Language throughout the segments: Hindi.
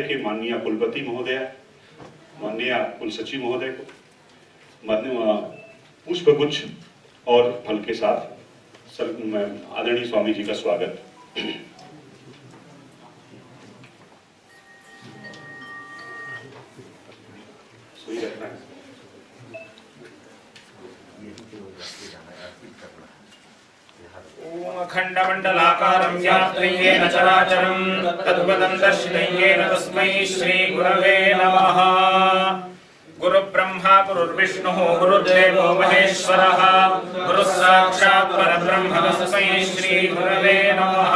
के माननीय कुलपति महोदय, माननीय कुलसचिव महोदय को पुष्पगुच्छ और फल के साथ आदरणीय स्वामी जी का स्वागत। अखण्डमण्डलाकारं व्याप्तं येन चराचरं तत्पदं दर्शितं येन तस्मै श्रीगुरवे नमः। गुरुब्रह्मा गुरुर्विष्णुः गुरुर्देवो महेश्वरः गुरुः साक्षात् परब्रह्म तस्मै श्रीगुरवे नमः।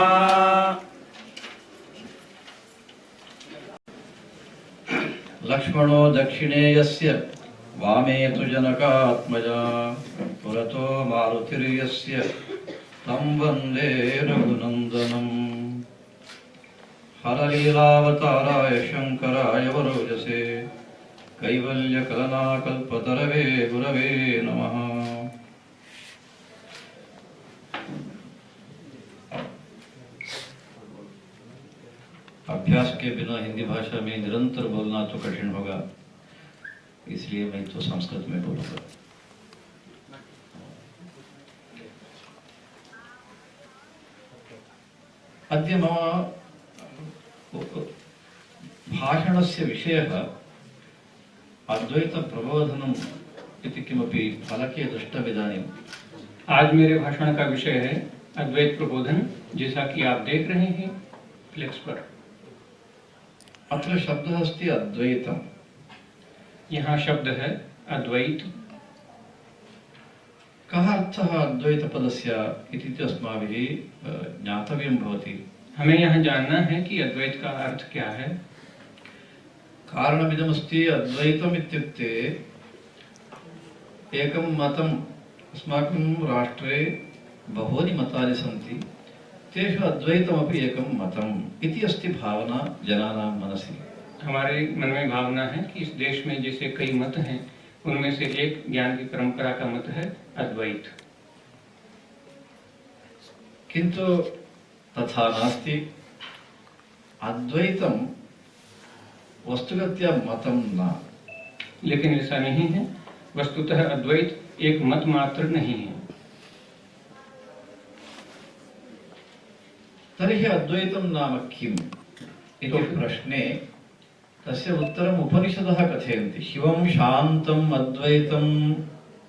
लक्ष्मणो दक्षिणे यस्य वामे तु जनकात्मजा पुरतो मारुतिर्यस्य तं वन्दे रघुनन्दनम्। हरलीलावताराय शङ्कराय वरोजसे कैवल्यकलनाकल्पतरवे गुरवे नमः। अभ्यास के बिना हिंदी भाषा में निरंतर बोलना तो कठिन होगा, इसलिए मैं तो संस्कृत में बोलूंगा। अद्य मम भाषणस्य विषयः अद्वैत प्रबोधनम् इति किमपि फलके दृष्टमिदानीम्। आज मेरे भाषण का विषय है अद्वैत प्रबोधन, जैसा कि आप देख रहे हैं फ्लेक्स पर। अत्र शब्दः अस्ति अद्वैतम्। यहाँ शब्द है अद्वैत। कः अर्थः अद्वैतपदस्य इति अस्माभिः ज्ञातव्यं भवति। हमें यहाँ जानना है कि अद्वैत का अर्थ क्या है। कारणमिदमस्ति अद्वैतम् इत्युक्ते एकं मतम्। अस्माकं राष्ट्रे बहूनि मतानि सन्ति, तेषु अद्वैतमपि एकं मतम् इति अस्ति भावना जनानां मनसि। हमारे मन में भावना है कि इस देश में जैसे कई मत हैं, उनमें से एक ज्ञान की परंपरा का मत है अद्वैत। किंतु तथा नास्ति। अद्वैतम वस्तुगत्या मतम न। लेकिन ऐसा नहीं है। वस्तुतः अद्वैत एक मत मात्र नहीं है। तर्हि अद्वैतम नाम किम् इति प्रश्ने तस्य उत्तरम् उपनिषदः कथयन्ति। शिवं शान्तम् अद्वैतम्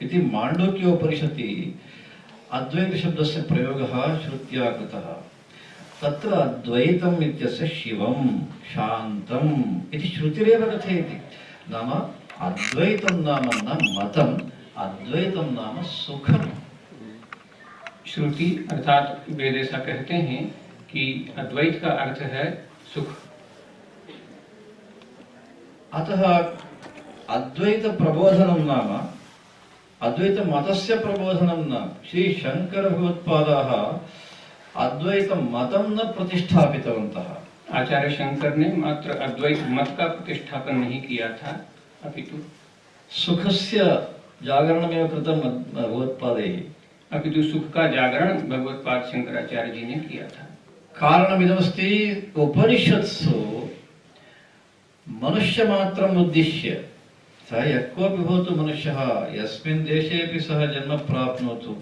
इति माण्डूक्योपनिषदि अद्वैत शब्दस्य प्रयोगः श्रुत्या कृतः। तत्र अद्वैतम् इत्यस्य शिवं शान्तम् इति श्रुतिरेव कथयति। नाम अद्वैतं नाम न मतम्, अद्वैतं नाम सुखम्। श्रुति अर्थात वेद ऐसा कहते हैं कि अद्वैत का अर्थ है सुख। अतः अद्वैत प्रबोधनं नाम अद्वैत मतस्य प्रबोधनं न। श्री शंकर भगवत्पादाः अद्वैत मतं न प्रतिष्ठापितवन्तः। आचार्य शंकर ने मात्र अद्वैत मत का प्रतिष्ठापन नहीं किया था, अपितु सुखस्य जागरणमेव कृतं भगवत्पादैः। अपितु सुख का जागरण भगवत्पाद शंकराचार्य जी ने किया था। कारणमिदमस्ति उपनिषत्सु मनुष्यमात्रम् उद्दिश्य सः यः कोऽपि भवतु मनुष्यः यस्मिन् देशेऽपि सः जन्म प्राप्नोतु,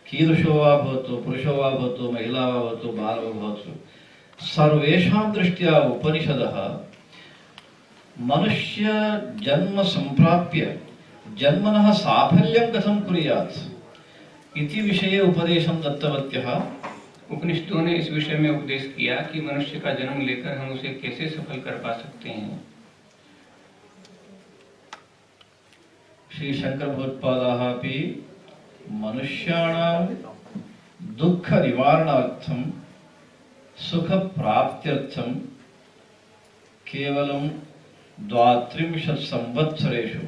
कीदृशो वा भवतु, पुरुषो वा भवतु, महिला वा भवतु, बालः वा भवतु, सर्वेषां दृष्ट्या उपनिषदः मनुष्य जन्म संप्राप्य जन्मनः साफल्यं कथं कुर्यात् इति विषये उपदेशं दत्तवत्यः। उपनिषदों ने इस विषय में उपदेश किया कि मनुष्य का जन्म लेकर हम उसे कैसे सफल कर पा सकते हैं। श्री शंकर भगवत्पादाः अपि मनुष्याणां दुःख निवारणार्थं सुख प्राप्त्यर्थं केवलं 32 संवत्सरेषु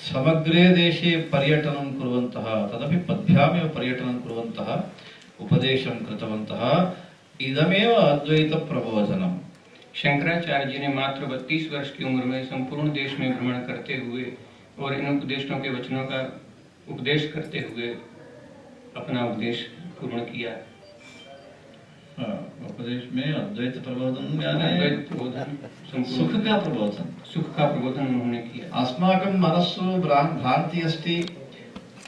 समग्रे देशे पर्यटनं कुर्वन्तः, तदपि पद्भ्यामेव पर्यटनं कुर्वन्तः उपदेशं कृतवन्तः। इदमेव अद्वैत प्रबोधनम्। शंकराचार्य जी ने मात्र 32 वर्ष की उम्र में संपूर्ण देश में भ्रमण करते हुए और इन उपदेशों के वचनों का उपदेश करते हुए अपना उपदेश पूर्ण किया। उपदेश में अद्वैत प्रबोधन यानी अद्वैत प्रबोधन, सुख का प्रबोधन, सुख का प्रबोधन उन्होंने किया। अस्माकं मनस्सु भ्रान्ति अस्ति।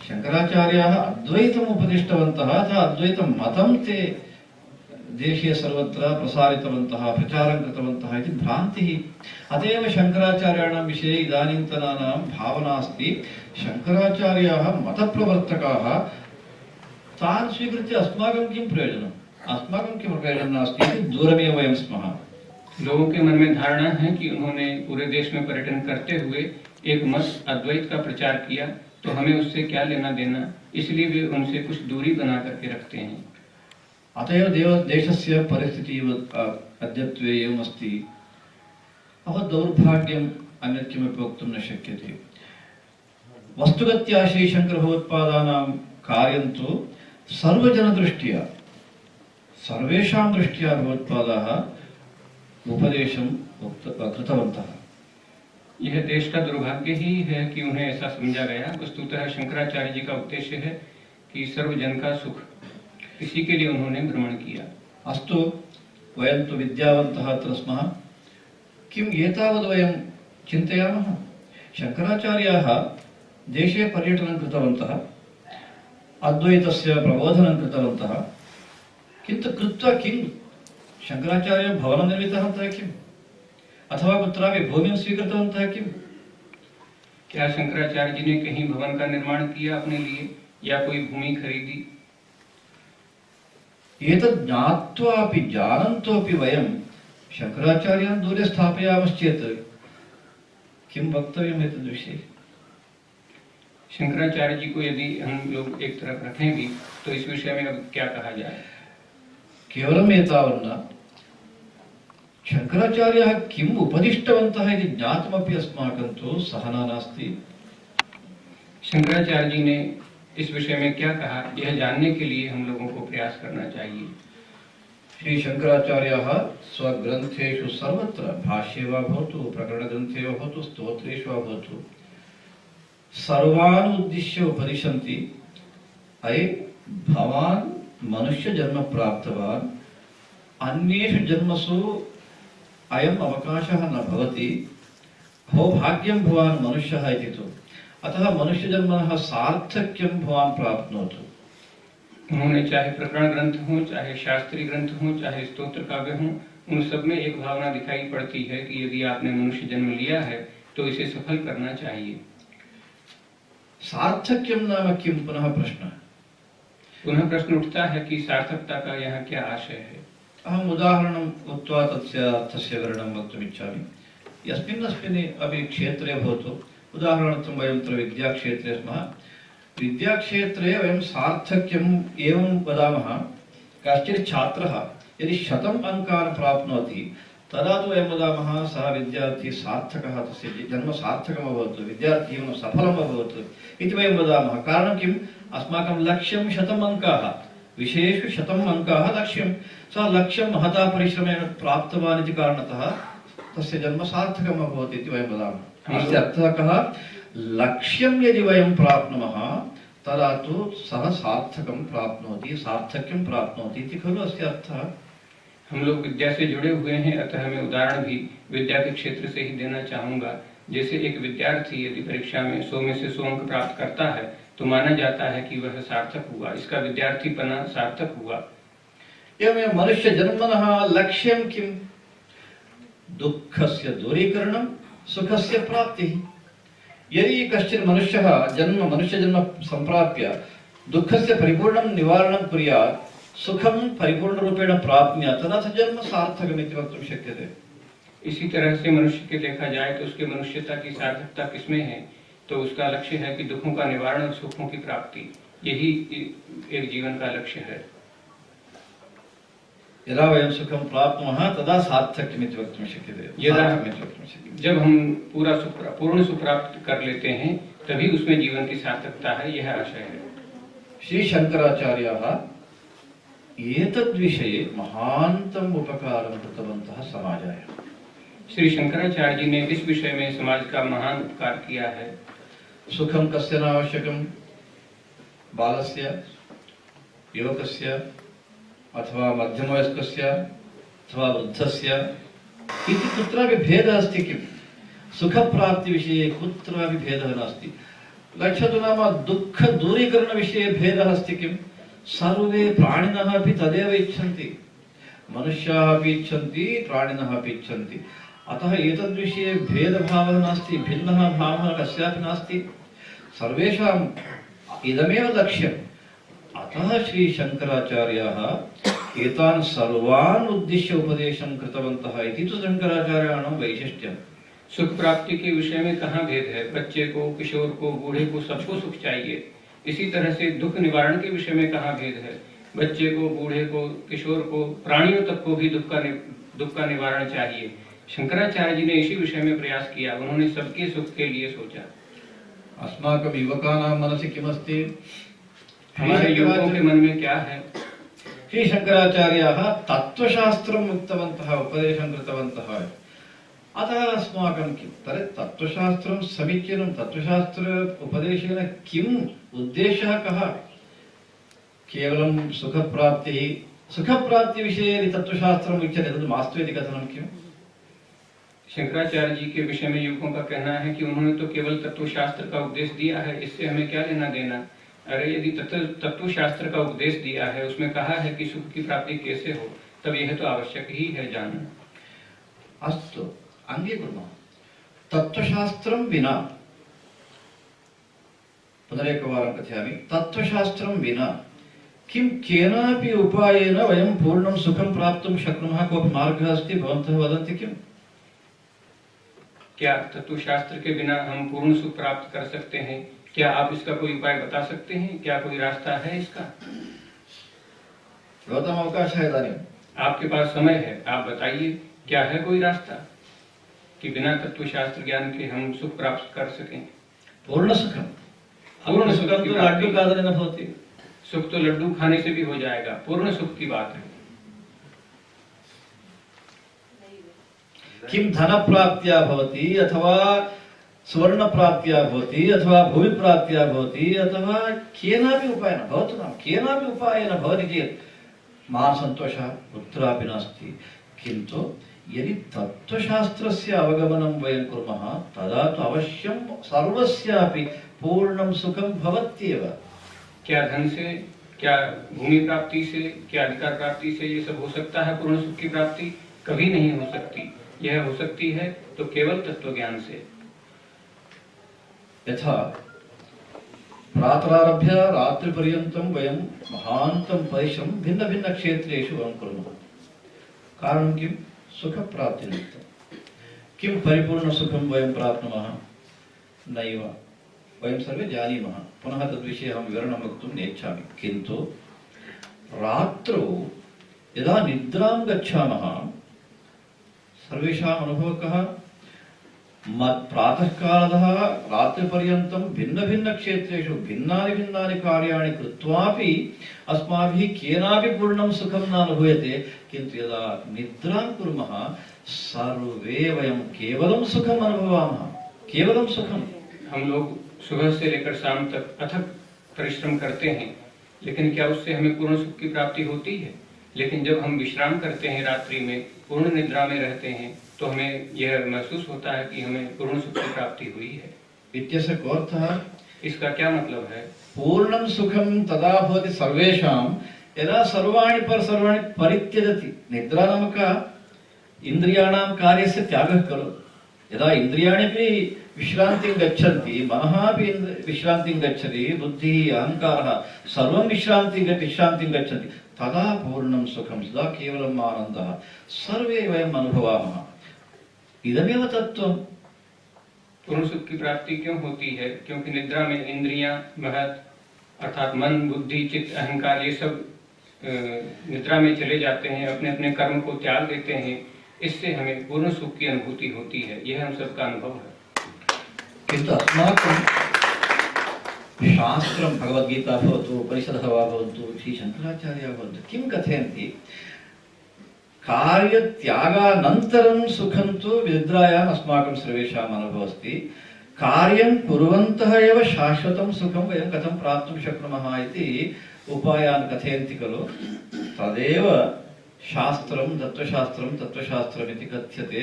शंकराचार्याः अद्वैतम् उपदिष्टवन्तः, अतः अद्वैतं मतं ते देशे सर्वत्र प्रसारितवन्तः, प्रचारं कृतवन्तः इति भ्रान्तिः। अत एव शंकराचार्याणां विषये इदानीन्तनानां भावना अस्ति, शंकराचार्याः मतप्रवर्तकाः, तान् स्वीकृत्य अस्माकं किं प्रयोजनम्, अस्माकं किं प्रयोजनं नास्ति इति दूरमेव वयं स्मः। लोगों के मन में धारणा है कि उन्होंने पूरे देश में पर्यटन करते हुए एक मत अद्वैत का प्रचार किया, तो हमें उससे क्या लेना देना, इसलिए वे उनसे कुछ दूरी बना करके रखते हैं। अतएव देशस्य परिस्थितिः अद्यत्वे एवमस्ति। अहो दौर्भाग्यम् अन्यत् किमपि वक्तुं न शक्यते। वस्तुगत्या श्रीशङ्करभगवत्पादानां कार्यं तु सर्वजनदृष्ट्या, सर्वेषां दृष्ट्या भगवत्पादाः उपदेशं कृतवन्तः। यह देश का दुर्भाग्य ही है कि उन्हें ऐसा समझा गया। वस्तुतः शंकराचार्य जी का उद्देश्य है कि सर्वजन का सुख, इसी के लिए उन्होंने भ्रमण किया। अस्तु, वयं तु विद्यावन्तः अत्र स्मः, किम् एतावद् वयं चिन्तयामः? शंकराचार्याः देशे पर्यटनं कृतवन्तः, अद्वैतस्य प्रबोधनं कृतवन्तः, किन्तु कृत्वा किं? शंकराचार्यः भवनं निर्मितवन्तः किम्? अथवा कुत्रापि भूमिं स्वीकृतवन्तः किम्? क्या शंकराचार्य जी ने कहीं भवन का निर्माण किया अपने लिए या कोई भूमि खरीदी? एतत् ज्ञात्वापि जानन्तोपि वयं शंकराचार्यान् दूरे स्थापयामश्चेत् किं वक्तव्यम् एतद्विषये? शंकराचार्य जी को यदि हम लोग एक तरफ रखें भी, तो इस विषय में अब क्या कहा जाए? केवलम् एतावन्न, शंकराचार्याः किम् उपदिष्टवन्तः इति ज्ञातुमपि अस्माकं तु सहना नास्ति। शंकराचार्य जी ने इस विषय में क्या कहा, यह जानने के लिए हम लोगों को प्रयास करना चाहिए। श्री शंकराचार्याः स्वग्रंथेषु सर्वत्र, भाष्ये वा भवतु, प्रकरणग्रन्थे वा भवतु, स्तोत्रेषु वा भवतु, सर्वान् उद्दिश्य उपदिशन्ति। अये भवान् मनुष्य जन्म प्राप्तवान्, अन्येषु जन्मसु अयम् अवकाशः न भवति, हो भाग्यं भवान् मनुष्यः इति तु। अतः मनुष्य जन्मनः सार्थक्यं भवान् प्राप्नोतु। उन्होंने चाहे प्रकरण ग्रंथ हो, चाहे शास्त्रीय ग्रंथ हो, चाहे स्तोत्र काव्य हो, उन सब में एक भावना दिखाई पड़ती है कि यदि आपने मनुष्य जन्म लिया है तो इसे सफल करना चाहिए। सार्थक्यं नाम किं? पुनः प्रश्न उठता है कि सार्थकता का यहाँ क्या आशय है। अहम् उदाहरणम् उक्त्वा तस्य अर्थस्य विवरणं वक्तुमिच्छामि। यस्मिन् अपि क्षेत्रे भवतु, उदाहरणार्थं वयं अत्र विद्याक्षेत्रे स्मः। विद्याक्षेत्रे वयं सार्थक्यम् एवं वदामः, कश्चित् छात्रः यदि 100 अंकान् प्राप्नोति तदा तु वयं वदामः सः विद्यार्थी सार्थकः, तस्य जन्म सार्थकम् अभवत्, विद्यार्थीजीवनं सफलम् अभवत् इति वयं वदामः। कारणं किम्? अस्माकं लक्ष्यं 100 अंकाः, विषयेषु 100 अंकाः लक्ष्यं। सः लक्ष्यं महता परिश्रमेण प्राप्तवान् इति कारणतः तस्य जन्म सार्थकम् अभवत् इति वयं वदामः। अस्य अर्थः कः? लक्ष्यं यदि वयं प्राप्नुमः तदा तु सः सार्थकं प्राप्नोति, सार्थक्यं प्राप्नोति इति खलु अस्य अर्थः। हम लोग विद्या से जुड़े हुए हैं, अतः मैं उदाहरण भी विद्या के क्षेत्र से ही देना चाहूंगा। जैसे एक विद्यार्थी यदि परीक्षा में 100 में से 100 अंक प्राप्त करता है तो माना जाता है कि वह सार्थक हुआ, इसका विद्यार्थीपना सार्थक हुआ। एवमेव मनुष्य जन्मनः लक्ष्यं किम्? दुःखस्य दूरीकरणं, सुखस्य प्राप्तिः। यदि कश्चित् मनुष्यः मनुष्य जन्म संप्राप्य दुःखस्य परिपूर्णं निवारणं कुर्यात्, सुखं परिपूर्णरूपेण प्राप्नुयात्, तदा जन्म सार्थकमिति वक्तुं शक्यते। इसी तरह से मनुष्य के देखा जाए तो उसके मनुष्यता की सार्थकता किसमें है? तो उसका लक्ष्य है कि दुखों का निवारण और सुखों की प्राप्ति, यही एक जीवन का लक्ष्य है। यदा वयं सुखं प्राप्नुमः तदा सार्थक्यमिति वक्तुं शक्यते। जब हम पूर्ण सुख प्राप्त कर लेते हैं तभी उसमें जीवन की सार्थकता है, यह आशय है। श्री शंकराचार्याः एतद्विषये महान्तम् उपकारं कृतवन्तः समाजाय। श्री शंकराचार्य जी ने इस विषय में समाज का महान उपकार किया है। सुखं कस्य नावश्यकं? बालस्य, युवकस्य, अथवा मध्यमवयस्कस्य अथवा वृद्धस्य इति कुत्रापि भेदः अस्ति किम्? सुखप्राप्तिविषये कुत्रापि भेदः नास्ति। गच्छतु नाम दुःखदूरीकरणविषये भेदः अस्ति किम्? सर्वे प्राणिनः अपि तदेव इच्छन्ति, मनुष्याः अपि इच्छन्ति, प्राणिनः अपि इच्छन्ति। अतः एतद्विषये भेदभावः नास्ति, भिन्नः भावः कस्यापि नास्ति, सर्वेषाम् इदमेव लक्ष्यम्। अतः श्री शंकराचार्याः एतान् सर्वान् उद्दिश्य उपदेशं कृतवन्तः इति तु शंकराचार्याणां वैशिष्ट्यम्। सुख प्राप्ति के विषय में कहाँ भेद है? बच्चे को, किशोर को, बूढ़े को, सबको सुख चाहिए। इसी तरह से दुख निवारण के विषय में कहाँ भेद है? बच्चे को, बूढ़े को, किशोर को, प्राणियों तक को भी दुख का निवारण चाहिए। शंकराचार्य जी ने इसी विषय में प्रयास किया, उन्होंने सबके सुख के लिए सोचा। अस्माकं युवकानां मनसि किमस्ति? हमारे युवकों के मन में क्या है? श्री शंकराचार्याः तत्त्वशास्त्रम् उक्तवन्तः, उपदेशं कृतवन्तः। अतः अस्माकं किं तर्हि तत्त्वशास्त्रं समीचीनं, तत्त्वशास्त्र उपदेशेन किम् उद्देशः कः? केवलं सुखप्राप्तिः, सुखप्राप्तिविषये यदि तत्त्वशास्त्रम् उच्यते तद् मास्तु इति कथनं किम्? शंकराचार्य जी के विषय में युवकों का कहना है कि उन्होंने तो केवल तत्वशास्त्र का उपदेश दिया है, इससे हमें क्या लेना देना? अरे यदि तत्वशास्त्र का उपदेश दिया है, उसमें कहा है कि सुख की प्राप्ति कैसे हो, तब यह तो आवश्यक ही है जानना। अस्तु, अंगीकुर्मः। तत्त्वशास्त्रं विना, पुनरेकवारं कथयामि, तत्त्वशास्त्रं विना किं केनापि उपायेन वयं पूर्णं सुखं प्राप्तुं शक्नुमः? कोऽपि मार्गः अस्ति? भवन्तः वदन्ति किम्? क्या तत्वशास्त्र के बिना हम पूर्ण सुख प्राप्त कर सकते हैं? क्या आप इसका कोई उपाय बता सकते हैं? क्या कोई रास्ता है इसका? भवताम् अवकाशः इदानीम्। आपके पास समय है, आप बताइए क्या है कोई रास्ता कि बिना तत्वशास्त्र ज्ञान के हम सुख प्राप्त कर सकें? पूर्ण सुखं, पूर्ण सुख सुखं की तु प्राप्ति। लड्डुखादनेन भवति। सुख तो लड्डू खाने से भी हो जाएगा, पूर्ण सुख की बात है। किं धनप्राप्त्या भवति, अथवा सुवर्णप्राप्त्या भवति, अथवा भूमिप्राप्त्या भवति, अथवा केनापि उपायेन भवतु नाम केनापि उपायेन भवति चेत् महान् सन्तोषः कुत्रापि नास्ति। किन्तु यदि तत्त्वशास्त्रस्य अवगमनं वयं कुर्मः तदा तु अवश्यं सर्वस्यापि पूर्णं सुखं भवत्येव। क्या धन से, क्या भूमि प्राप्ति से, क्या अधिकार प्राप्ति से ये सब हो सकता है पूर्ण सुख की प्राप्ति? कभी नहीं हो सकती। यह हो सकती है तो केवल तत्व ज्ञान से। यथा प्रातरारभ्य रात्रिपर्यन्तं वयं महान्तं परिश्रमं भिन्नभिन्नक्षेत्रेषु वयं कुर्मः। कारणं किं? सुखप्राप्तिनिमित्तं। किं परिपूर्णसुखं वयं प्राप्नुमः? नैव। वयं सर्वे जानीमः। पुनः तद्विषये अहं विवरणं वक्तुं नेच्छामि। किन्तु रात्रौ यदा निद्रां गच्छामः सर्वेषाम् अनुभवः कः? प्रातःकालतः रात्रिपर्यन्तं भिन्नभिन्नक्षेत्रेषु भिन्नानि कार्याणि कृत्वापि अस्माभिः केनापि पूर्णं सुखं न अनुभूयते। किन्तु यदा निद्रां कुर्मः सर्वे वयं केवलं सुखम् अनुभवामः, केवलं सुखम्। हम लोग सुबह से लेकर शाम तक अथक परिश्रम करते हैं, लेकिन क्या उससे हमें पूर्ण सुख की प्राप्ति होती है? लेकिन जब हम विश्राम करते हैं, रात्रि में पूर्ण निद्रा में रहते हैं, तो हमें यह महसूस होता है कि हमें पूर्ण सुख की प्राप्ति हुई है। इत्यस्य कोऽर्थः? इसका क्या मतलब है? पूर्णं सुखं तदा भवति सर्वेषां यदा सर्वाणि परित्यजति। निद्रा नाम का? इन्द्रियाणां कार्यस्य त्यागः खलु। यदा इन्द्रियाणि विश्रान्तिं गच्छन्ति, मनः अपि विश्रान्तिं गच्छति, बुद्धिः, अहङ्कारः सर्वं विश्रान्तिं गच्छन्ति, तदा पूर्णं सुखं, सदा केवलम् आनन्दः सर्वे वयम् अनुभवामः। इदमेव तत्त्वम्। पूर्ण सुख की प्राप्ति क्यों होती है? क्योंकि निद्रा में इंद्रियां, महत अर्थात मन, बुद्धि, चित्त, अहंकार ये सब निद्रा में चले जाते हैं, अपने अपने कर्म को त्याग देते हैं। इससे हमें पूर्ण सुख की अनुभूति होती है। यह हम सबका अनुभव है। किन्तु अस्माकं शास्त्रं भगवद्गीता भवतु, उपनिषदः वा भवन्तु, श्रीशङ्कराचार्याः भवन्तु किं कथयन्ति? कार्यत्यागानन्तरं सुखं तु निद्रायाम् अस्माकं सर्वेषाम् अनुभवः अस्ति। कार्यं कुर्वन्तः एव शाश्वतं सुखं वयं कथं प्राप्तुं शक्नुमः इति उपायान् कथयन्ति खलु तदेव शास्त्रं तत्त्वशास्त्रम् इति कथ्यते।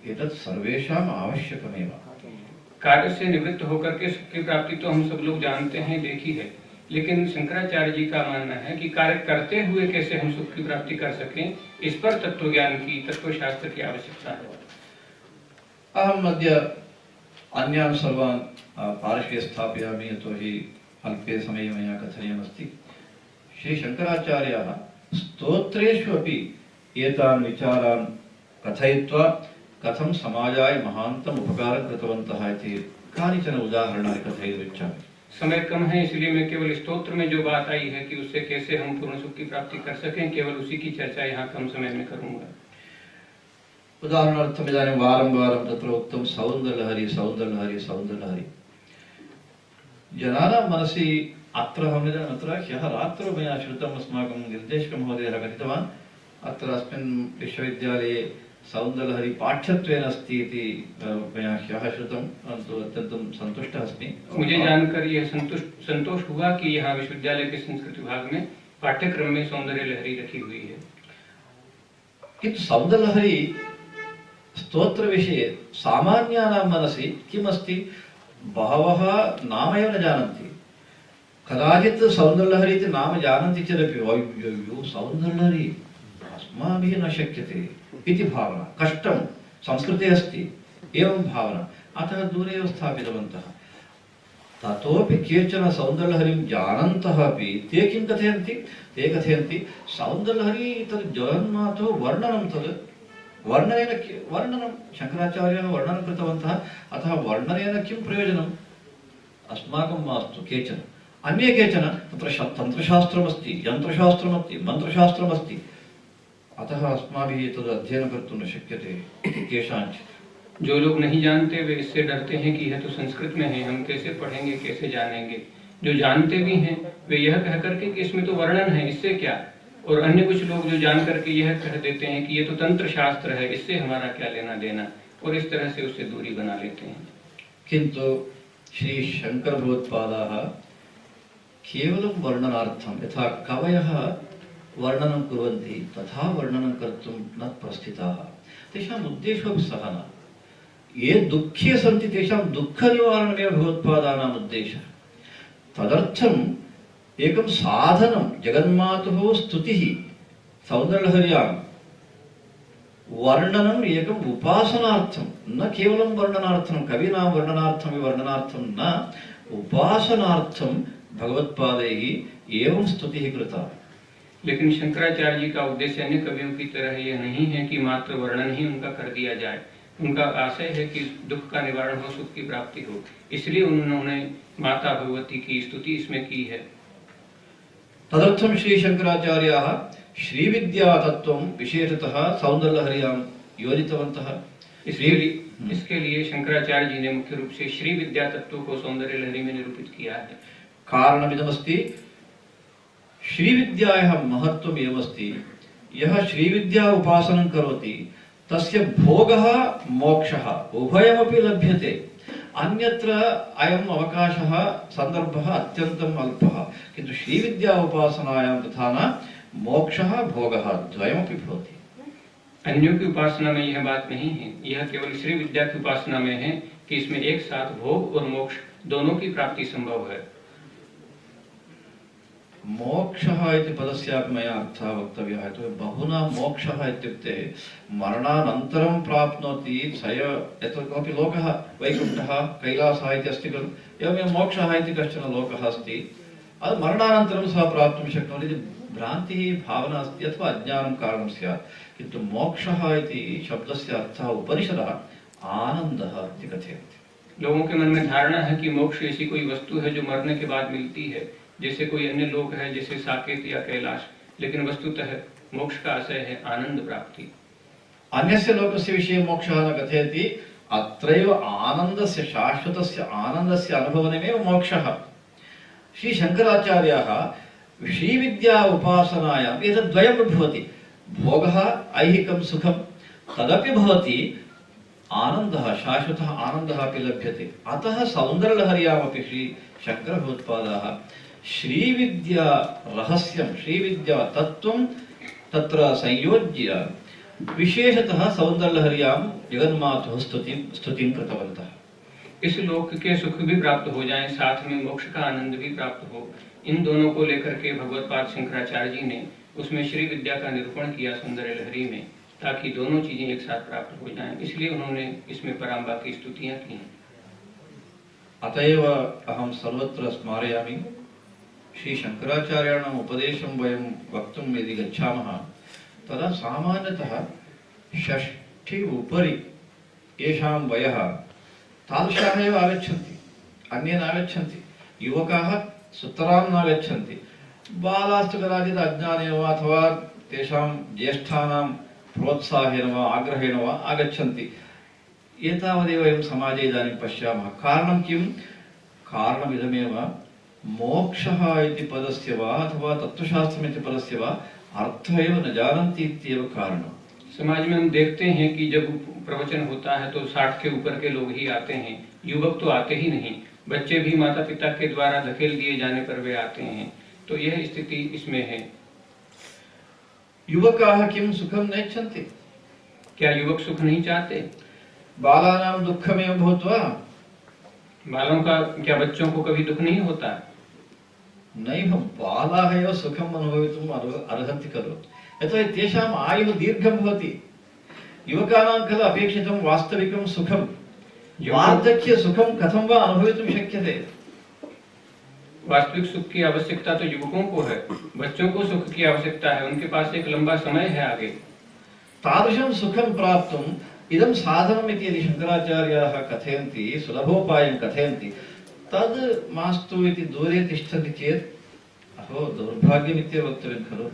एतत् सर्वेषाम् आवश्यकमेव। कार्य से निवृत्त होकर के सुख की प्राप्ति तो हम सब लोग जानते हैं, देखी है, लेकिन शंकराचार्य जी का मानना है कि कार्य करते हुए कैसे हम सुख की प्राप्ति कर सकें, इस पर तत्व ज्ञान की, तत्वशास्त्र की आवश्यकता है। अहम् अद्य अन्यान् सर्वान् पार्श्वे स्थापयामि, यतोहि अल्पे समये मया कथनीयमस्ति। श्रीशङ्कराचार्याः स्तोत्रेषु अपि एतान् विचारान् कथयित्वा कथं समाजाय महान्तम् उपकारं कृतवन्तः इति कानिचन उदाहरणानि कथयितुमिच्छामि। समय कम है, इसलिए मैं केवल स्तोत्र में जो बात आई है कि उससे कैसे हम पूर्ण सुख की प्राप्ति कर सकें, केवल उसी की चर्चा यहाँ कम समय में करूंगा। उदाहरणार्थम् इदानीं वारं वारं तत्र उक्तं सौन्दर्यलहरी। जनानां मनसि अत्र ह्यः रात्रौ मया श्रुतम्, अस्माकं निर्देशकमहोदयः कथितवान्, अत्र अस्मिन् विश्वविद्यालये सौन्दर्यलहरी पाठ्यत्वेन अस्ति इति मया ह्यः श्रुतं, परन्तु अत्यन्तं सन्तुष्टः अस्मि। मुझे जानकर यह संतोष हुआ कि यहाँ विश्वविद्यालय के संस्कृत विभाग में पाठ्यक्रम में सौंदर्य लहरी रखी हुई है। किन्तु सौन्दर्यलहरी स्तोत्र विषये सामान्यानां मनसि किमस्ति, बहवः नामैव न जानन्ति। कदाचित् सौन्दर्यलहरी इति नाम जानन्ति चेदपि अय्यो सौन्दर्यलहरी अस्माभिः न शक्यते इति भावना, कष्टं संस्कृते अस्ति एवं भावना, अतः दूरे एव स्थापितवन्तः। ततोपि केचन सौन्दर्यलहरीं जानन्तः अपि ते किं कथयन्ति, ते कथयन्ति सौन्दर्यलहरी तद् जगन्मातुः वर्णनं, तद् वर्णनं शङ्कराचार्याः वर्णनं कृतवन्तः, अतः वर्णनेन किं प्रयोजनम्, अस्माकं मास्तु। केचन अन्ये केचन तत्र तन्त्रशास्त्रमस्ति, यन्त्रशास्त्रमस्ति, मन्त्रशास्त्रमस्ति, अतः अस्माभिः तद् अध्ययनं कर्तुं न शक्यते इति केषाञ्चित्। जो लोग नहीं जानते वे इससे डरते हैं कि यह तो संस्कृत में है, हम कैसे पढ़ेंगे, कैसे जानेंगे। जो जानते भी हैं वे यह कह करके कि इसमें तो वर्णन है, इससे क्या। और अन्य कुछ लोग जो जान करके यह कह देते हैं कि ये तो तंत्र शास्त्र है, इससे हमारा क्या लेना देना, और इस तरह से उससे दूरी बना लेते हैं। किंतु श्री शंकर भगवत्पादाः केवलं वर्णनार्थं, यथा कवयः वर्णनं कुर्वन्ति तथा वर्णनं कर्तुं न प्रस्थिताः। तेषाम् उद्देशोऽपि सः न। ये दुःखे सन्ति तेषां दुःखनिवारणमेव भगवत्पादानाम् उद्देशः। तदर्थम् एकं साधनं, जगन्मातुः स्तुतिः, सौन्दर्यलहर्यां वर्णनम् एकम् उपासनार्थं, न केवलं वर्णनार्थं, कवीनां वर्णनार्थं न, उपासनार्थं भगवत्पादैः एवं स्तुतिः कृता। लेकिन शंकराचार्य जी का उद्देश्य अन्य कवियों की तरह यह नहीं है कि मात्र वर्णन ही उनका कर दिया जाए। उनका आशय है कि दुख का निवारण हो, सुख की प्राप्ति हो, इसलिए उन्होंने माता भगवती की स्तुति इसमें की है। तदर्थं श्री शंकराचार्याः श्रीविद्या तत्त्वं विशेषतः सौन्दर्यलहर्यां योजितवन्तः। इसके लिए शंकराचार्य जी ने मुख्य रूप से श्री विद्या तत्व को सौंदर्य लहरी में निरूपित किया है। कारणमिदमस्ति, श्रीविद्यायाः महत्त्वम् एवमस्ति, यः श्रीविद्या उपासनं करोति तस्य भोगः मोक्षः उभयमपि लभ्यते। अन्यत्र अयम् अवकाशः सन्दर्भः अत्यन्तम् अल्पः, किन्तु श्रीविद्या उपासनायां तथा न, मोक्षः भोगः द्वयमपि भवति। अन्यों की उपासना में यह बात नहीं है, यह केवल श्री विद्या की उपासना में है कि इसमें एक साथ भोग और मोक्ष दोनों की प्राप्ति संभव है। मोक्षः इति पदस्यापि मया अर्थः वक्तव्यः। बहुना मोक्षः इत्युक्ते मरणानन्तरं प्राप्नोति यत् कोऽपि लोकः, वैकुण्ठः, कैलासः इति अस्ति खलु, एवमेव मोक्षः इति कश्चन लोकः अस्ति, मरणानन्तरं सः प्राप्तुं शक्नोति इति भ्रान्तिः, भावना अस्ति, अथवा अज्ञानं कारणं स्यात्। किन्तु मोक्षः इति शब्दस्य अर्थः उपनिषदः आनन्दः इति कथयन्ति। लोगों के मन में धारणा है कि मोक्ष ऐसी कोई वस्तु है जो मरने के बाद मिलती है, जैसे कोई अन्य लोक है, जैसे साकेत या कैलाश, लेकिन वस्तुतः मोक्ष का आशय है आनंद प्राप्ति। अन्यस्य लोकस्य विषये मोक्षः न कथयति, अत्रैव आनन्दस्य, शाश्वतस्य आनन्दस्य अनुभवनमेव मोक्षः। श्री शंकराचार्याः श्रीविद्या उपासनायाम् एतद्वयं भवति, भोगः ऐहिकं सुखं तदपि भवति, आनन्दः, शाश्वतः आनन्दः अपि लभ्यते। अतः सौन्दर्यलहर्यामपि श्री शंकरभगवत्पादाः श्रीविद्या रहस्यं श्रीविद्या तत्त्वं तत्र संयोज्य विशेषतः सौन्दर्यलहर्यां जगन्मातुः स्तुतिं कृतवन्तः। इस लोक के सुख भी प्राप्त हो जाएं, साथ में मोक्ष का आनंद भी प्राप्त हो, इन दोनों को लेकर के भगवत्पाद शंकराचार्य जी ने उसमें श्री विद्या का निरूपण किया सौंदर्य लहरी में, ताकि दोनों चीजें एक साथ प्राप्त हो जाएं। इसलिए उन्होंने इसमें पराम्बा की स्तुतियां की। अतएव अहं सर्वत्र स्मारयामि, श्री शंकराचार्याणाम् उपदेशं वयं वक्तुं यदि गच्छामः तदा सामान्यतः 60 उपरि येषां वयः तादृशाः एव आगच्छन्ति, अन्ये नागच्छन्ति। युवकाः सुतरां नागच्छन्ति, बालास्तु कदाचित् अज्ञानेन वा अथवा तेषां ज्येष्ठानां प्रोत्साहेन वा आग्रहेण वा आगच्छन्ति। एतावदेव वयं समाजे इदानीं पश्यामः। कारणं किं? कारणमिदमेव, मोक्षः इति पदस्य वा अथवा तत्त्वशास्त्रम् इति पदस्य वा अर्थः एव न जानन्ति इत्येव कारणम्। समाज में हम देखते हैं कि जब प्रवचन होता है तो 60 के ऊपर के लोग ही आते हैं, युवक तो आते ही नहीं। बच्चे भी माता पिता के द्वारा धकेल दिए जाने पर वे आते हैं। तो यह स्थिति इसमें है। युवकाः किं सुखं नेच्छन्ति? क्या युवक सुख नहीं चाहते? बालानां दुःखमेव भूत्वा बालों का क्या बच्चों को कभी दुख नहीं होता? नैव, बालाः एव सुखम् अनुभवितुम् अर्हन्ति खलु। यतोहि तेषाम् आयुः दीर्घं भवति। युवकानां खलु अपेक्षितं वास्तविकं सुखं। वार्धक्य सुखं कथं वा अनुभवितुं शक्यते? वास्तविक सुख की आवश्यकता तो युवकों को है, बच्चों को सुख की आवश्यकता है, उनके पास एक लंबा समय है आगे। तादृशं सुखं प्राप्तुम् इदं साधनम् इति यदि शंकराचार्याः कथयन्ति, सुलभोपायं कथयन्ति, तद् मास्तु इति दूरे तिष्ठति चेत् अहो दौर्भाग्यमित्येव वक्तव्यं खलु।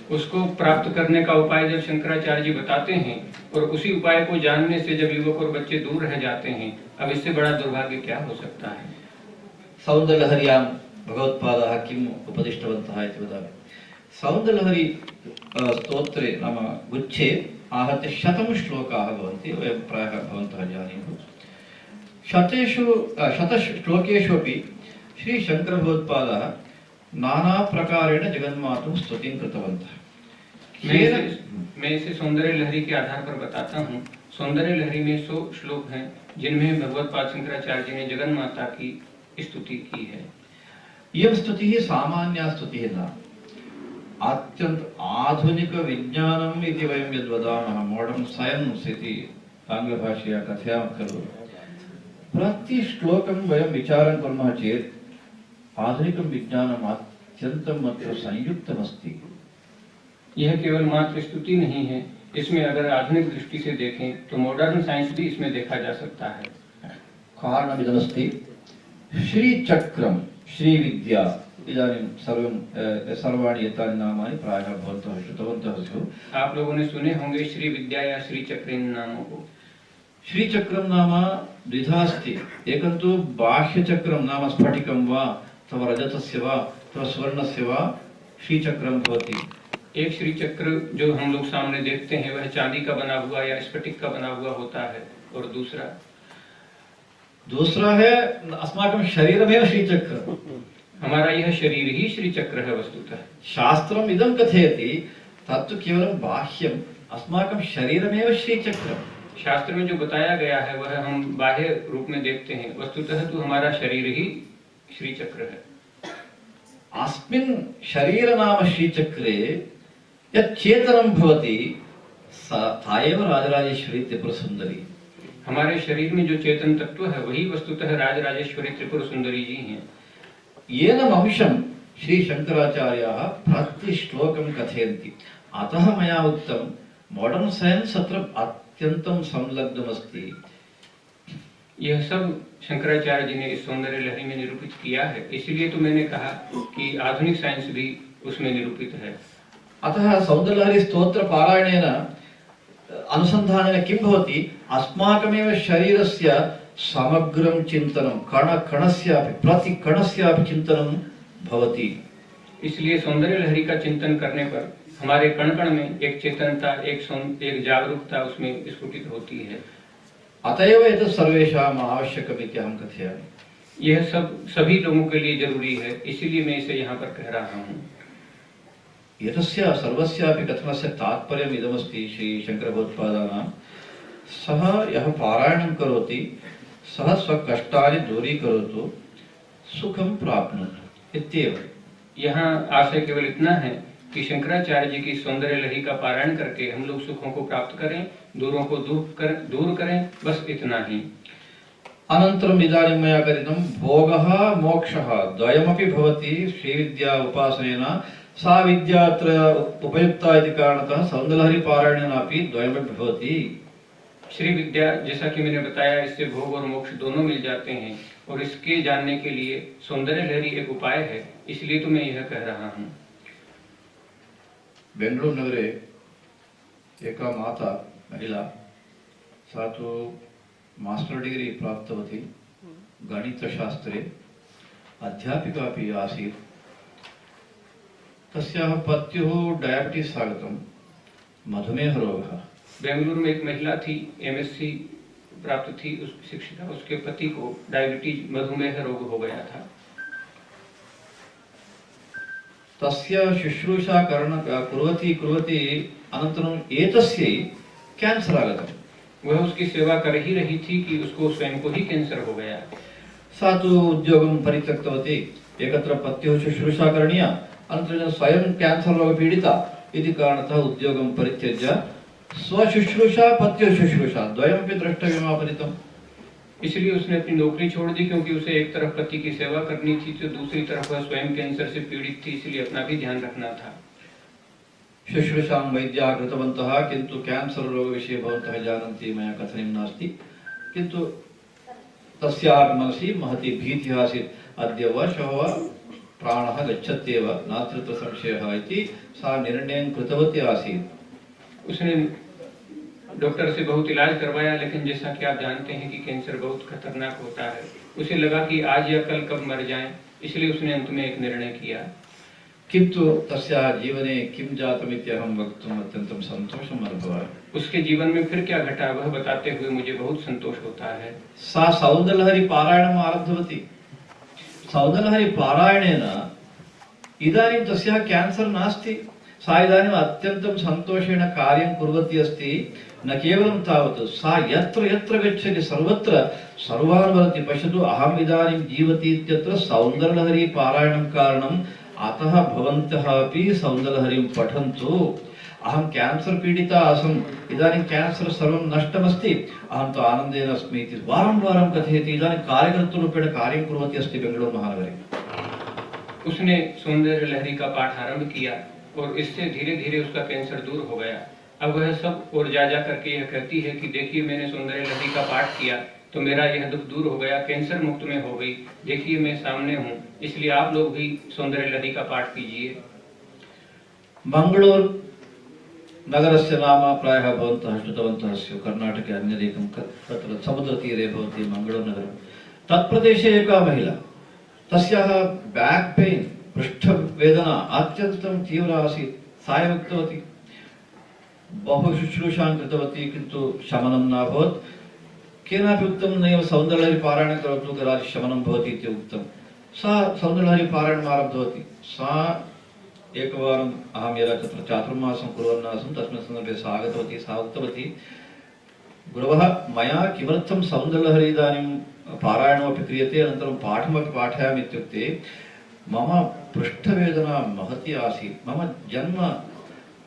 उसको प्राप्त करने का उपाय जब शंकराचार्य जी बताते हैं और उसी उपाय को जानने से जब युवक और बच्चे दूर रह जाते हैं, अब इससे बड़ा दुर्भाग्य क्या हो सकता है। सौन्दर्यलहर्यां भगवत्पादाः किम् उपदिष्टवन्तः इति वदामि। सौन्दर्यलहरी स्तोत्रे नाम गुच्छे आहत्य 100 श्लोकाः भवन्ति। वयं प्रायः भवन्तः जानीयुः। 100 श्लोकेषु अपि श्री शंकरभगवत्पादाः नाना प्रकारेण जगन्मातुः स्तुतिं कृतवन्तः। मैं इसे सौंदर्य लहरी के आधार पर बताता हूँ। सौंदर्य लहरी में 100 श्लोक हैं जिनमें भगवत्पाद शंकराचार्य जी ने जगन माता की स्तुति की है। इयं स्तुतिः सामान्या स्तुतिः न, अत्यंत आधुनिक विज्ञानम् इति वयं यद् वदामः, मॉडर्न साइंस इति आङ्ग्लभाषया कथयामः खलु। प्रति श्लोकं वयं विचारं कुर्मः चेत् आधुनिकं विज्ञानम् अत्यन्तम् अत्र संयुक्तमस्ति। यह केवल मात्र स्तुति नहीं है, इसमें अगर आधुनिक दृष्टि से देखें तो मॉडर्न साइंस भी इसमें देखा जा सकता है। कारणमिदमस्ति श्रीचक्रं श्रीविद्या। इदानीं सर्वाणि एतानि नामानि प्रायः भवन्तः श्रुतवन्तः स्युः। आप लोगों ने सुने होंगे श्री विद्या या श्री चक्र इन नामों को। श्रीचक्रं नाम द्विधा अस्ति। एकं तु बाह्यचक्रं नाम स्फटिकं वा अथवा रजतस्य वा अथवा स्वर्णस्य वा श्रीचक्रं भवति। एक श्री चक्र जो हम लोग सामने देखते हैं वह चांदी का बना हुआ या स्फटिक का बना हुआ होता है, और दूसरा है अस्माकं शरीरमेव श्रीचक्र। हमारा यह शरीर ही श्री चक्र है वस्तुतः। शास्त्रम् इदं कथयति तत्तु केवलं बाह्यम्, अस्माकं शरीरमेव श्रीचक्रम्। शास्त्र में जो बताया गया है वह हम बाह्य रूप में देखते हैं, वस्तुतः तो हमारा शरीर ही श्री चक्र है। अस्मिन् शरीर नाम श्रीचक्रे यत् चेतनं भवति सा एव राजराजेश्वरी त्रिपुर सुंदरी। हमारे शरीर में जो चेतन तत्व है वही वस्तुतः राजराजेश्वरी त्रिपुर सुंदरी जी हैं। येनम् अंशं श्री शंकराचार्याः प्रति श्लोकं कथयन्ति। अतः मया उक्तं मॉडर्न साइंस अत्र अत्यन्तं संलग्नमस्ति। यह सब शंकराचार्य जी ने इस सौंदर्य लहरी में निरूपित किया है, इसलिए तो मैंने कहा कि आधुनिक साइंस भी उसमें निरूपित है। अतः सौन्दर्यलहरी स्तोत्र पारायणेन अनुसंधानेन किं भवति, अस्माकमेव शरीरस्य समग्रं चिन्तनं, कणकणस्यापि प्रति कणस्यापि चिन्तनं भवति। इसलिए सौंदर्य लहरी का चिंतन करने पर हमारे कण कण में एक चेतनता, एक जागरूकता उसमें स्फुटित होती है। अतएव एतत् सर्वेषाम् आवश्यकम् इति अहं कथयामि। यह सब सभी लोगों के लिए जरूरी है, इसीलिए मैं इसे यहाँ पर कह रहा हूँ। एतस्य सर्वस्यापि कथनस्य तात्पर्यम् इदमस्ति श्री शङ्करभगवत्पादानां सः यः पारायणं करोति सः स्वकष्टानि दूरीकरोतु सुखं प्राप्नोतु इत्येव। यहाँ आशय केवल इतना है कि शंकराचार्य जी की सौंदर्य लहरी का पारायण करके हम लोग सुखों को प्राप्त करें, दूरों को दूर करें, बस इतना ही। अनन्तरम् इदानीं मया कथितं भोगः मोक्षः द्वयमपि भवति श्रीविद्या उपासनेन। सा विद्या अत्र उपयुक्ता इति कारणतः सौन्दर्यलहरी पारायणेनापि द्वयमपि भवति। श्री विद्या, जैसा कि मैंने बताया, इससे भोग और मोक्ष दोनों मिल जाते हैं और इसके जानने के लिए सौंदर्य लहरी एक उपाय है, इसलिए तो मैं यह कह रहा हूँ। बेंगलुरु नगरे एका माता महिला सा तु मास्टर् डिग्री प्राप्तवती गणितशास्त्रे, अध्यापिका अपि आसीत्। तस्याः पत्युः डायबिटीस् आगतं, मधुमेहरोगः। बेंगलुरु में एक महिला थी, एमएससी प्राप्त थी, उस शिक्षिका, उसके पति को डायबिटीज मधुमेह रोग हो गया था। तस्य शुश्रूषा कुर्वती अनन्तरम् एतस्यै कैंसर आगतम्। वह उसकी सेवा कर ही रही थी कि उसको स्वयं को ही कैंसर हो गया। सा तु उद्योगं परित्यक्तवती, एकत्र पत्युः शुश्रूषा करणीया, अनन्तरं स्वयं कैंसर रोग पीडिता इति कारणतः उद्योगं परित्यज्य स्वशुश्रूषा पत्युः शुश्रूषा द्वयमपि द्रष्टव्यमापतितम्। इसलिए उसने अपनी नौकरी छोड़ दी, क्योंकि उसे एक तरफ पति की सेवा करनी थी तो दूसरी तरफ वह स्वयं कैंसर से पीड़ित थी, इसलिए अपना भी ध्यान रखना था। शुश्रूषां वैद्याः कृतवन्तः, किन्तु कैंसर रोग विषये भवन्तः जानन्ति, मया कथनीयं नास्ति, किन्तु तस्याः मनसि महती भीतिः आसीत्। अद्य वा श्वः वा प्राणः गच्छत्येव, नास्ति संशयः इति सा निर्णयं कृतवती आसीत्। उसने डॉक्टर से बहुत इलाज करवाया, लेकिन जैसा कि आप जानते हैं कि कैंसर बहुत खतरनाक होता है। उसे लगा कि आज या कल कब मर जाएं, इसलिए उसने अंत में एक निर्णय किया। किंतु तस्याः जीवने किं जातमित्यहं वक्तुम् अत्यन्तं सन्तोषम् अनुभवामि। उसके जीवन में फिर क्या घटा वह बताते हुए मुझे बहुत संतोष होता है। सा सौन्दर्यलहरी पारायणम् आरब्धवती। सौन्दर्यलहरी पारायणेन इदानीं तस्याः कैंसर नास्ति। सा इदानीम् अत्यन्तं सन्तोषेण कार्यं कुर्वती अस्ति। न केवलं तावत्, सा यत्र यत्र गच्छति सर्वत्र सर्वान् वदति, पश्यतु अहम् इदानीं जीवति इत्यत्र सौन्दर्यलहरी पारायणं कारणम्। अतः भवन्तः अपि सौन्दर्यलहरीं पठन्तु। अहं कैंसर पीडिता आसम्, इदानीं कैंसर सर्वं नष्टमस्ति, अहं तु आनन्देन अस्मि इति वारं वारं कथयति। इदानीं कार्यकर्तृरूपेण कार्यं कुर्वती अस्ति बेंगलुरु महानगरे। उसने सौंदर्य लहरी का पाठ आरंभ किया और इससे धीरे धीरे उसका कैंसर दूर हो गया। अब वह सब और जा करके यह कहती है कि देखिए, मैंने सौंदर्य लहरी का पाठ किया तो मेरा यह दुख दूर हो गया, कैंसर मुक्त में हो गई। देखिए मैं सामने हूँ, इसलिए आप लोग भी सौंदर्य लहरी का पाठ कीजिए। मंगळूरु नगरस्य नाम प्रायः भवन्तः श्रुतवन्तः स्युः। कर्णाटके अन्यदेकं तत्र समुद्रतीरे भवति मंगळूरु नगरं। तत्प्रदेशे एका महिला, तस्याः बैक पेन, पृष्ठवेदना अत्यन्तं तीव्र आसीत्। सा एव उक्तवती, बहु शुश्रूषां कृतवती, किन्तु शमनं नाभवत्। केनापि उक्तं नैव सौन्दर्यलहरी पारायणं करोतु, कदाचित् शमनं भवति इति उक्तं। सा सौन्दर्यलहरी पारायणम् आरब्धवती। सा एकवारम् अहं यदा तत्र चातुर्मासं कुर्वन् आसम्, तस्मिन् सन्दर्भे सा आगतवती। सा उक्तवती, गुरवः मया किमर्थं सौन्दर्यलहरी इदानीं पारायणमपि क्रियते, अनन्तरं पाठमपि पाठयामि इत्युक्ते मम पृष्ठवेदना महती आसीत्। मम जन्म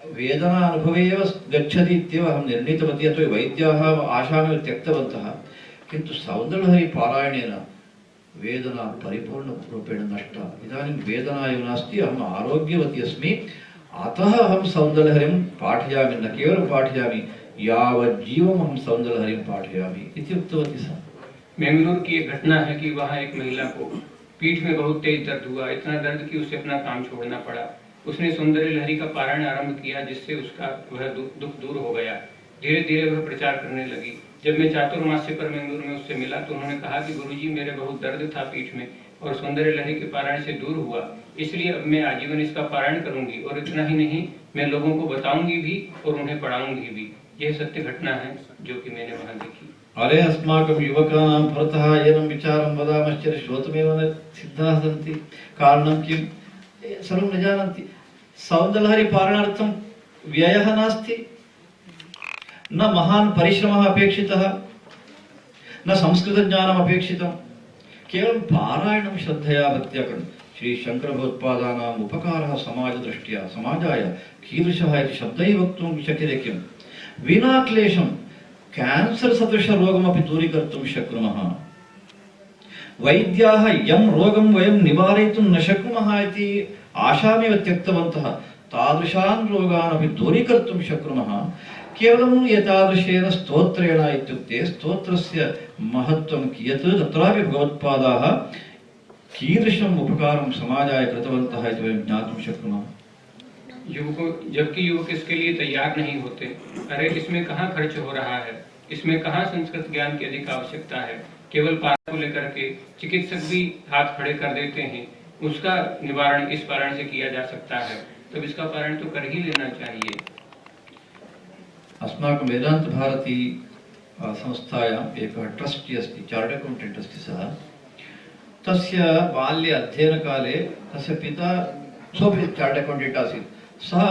वेदना अनुभवे एव गच्छति इत्येव अहं निर्णीतवती। अथवा वैद्याः आशामेव त्यक्तवन्तः, किन्तु सौन्दर्यलहरी पारायणेन वेदना परिपूर्णरूपेण नष्टा। इदानीं वेदना एव नास्ति, अहम् आरोग्यवती अस्मि। अतः अहं सौन्दर्यलहरीं पाठयामि, न केवलं पाठयामि, यावज्जीवम् अहं सौन्दर्यलहरीं पाठयामि इति उक्तवती सा। बेंगलुरु की एक घटना है कि वहाँ एक महिला को पीठ में बहुत तेज दर्द हुआ, इतना दर्द कि उसे अपना काम छोड़ना पड़ा। उसने सौंदर्य लहरी का पारायण आरंभ किया, जिससे उसका वह दुख दूर हो गया। धीरे धीरे वह प्रचार करने लगी। जब मैं चातुर्मास्य पर बेंगलुरु में उससे मिला तो उन्होंने कहा कि गुरुजी, मेरे बहुत दर्द था पीठ में और सौंदर्य लहरी के पारायण से दूर हुआ, इसलिए अब मैं आजीवन इसका पारायण करूंगी। और इतना ही नहीं, मैं लोगों को बताऊंगी भी और उन्हें पढ़ाऊंगी भी। यह सत्य घटना है जो कि मैंने वहां देखी। अरे अस्माकं युवकानां पुरतः एनं विचारं वदामश्चेत् श्रोतुमेव न सिद्धाः सन्ति। कारणं किं सर्वं न जानन्ति। सौन्दर्यलहरी पालनार्थं व्ययः नास्ति, न महान् परिश्रमः अपेक्षितः, न संस्कृतज्ञानम् अपेक्षितं, केवलं पारायणं श्रद्धया भक्त्या करणीयम्। श्री शङ्करभगवत्पादानाम् उपकारः समाजदृष्ट्या समाजाय कीदृशः इति शब्दैः वक्तुं शक्यते किम्? विना क्लेशं कैंसर सदृश रोगमपि दूरीकर्तुं शक्नुमः। वैद्याः यं रोगं वयं निवारयितुं न शक्नुमः इति आशामेव त्यक्तवन्तः, तादृशान् रोगान् अपि दूरीकर्तुं शक्नुमः केवलं एतादृशेन स्तोत्रेण। इत्युक्ते स्तोत्रस्य महत्त्वं कियत्, तत्रापि भगवत्पादाः कीदृशम् उपकारं समाजाय कृतवन्तः इति वयं ज्ञातुं शक्नुमः। जबकि युवक इसके लिए तैयार नहीं होते। अरे इसमें कहाँ खर्च हो रहा है, इसमें कहाँ संस्कृत ज्ञान की अधिक आवश्यकता है। केवल पारण को लेकर के चिकित्सक भी हाथ खड़े कर देते हैं। उसका निवारण इस पारण से किया जा सकता है, तब इसका पारण तो कर ही लेना चाहिए। अस्माकं वेदांत भारती संस्थायाम् एकः ट्रस्टी अस्ति, चार्टर्ड अकौण्टेण्ट् अस्ति सः। तस्य बाल्ये अध्ययनकाले तस्य पिता सोपि चार्टर्ड अकौण्टेण्ट् आसीत्। सः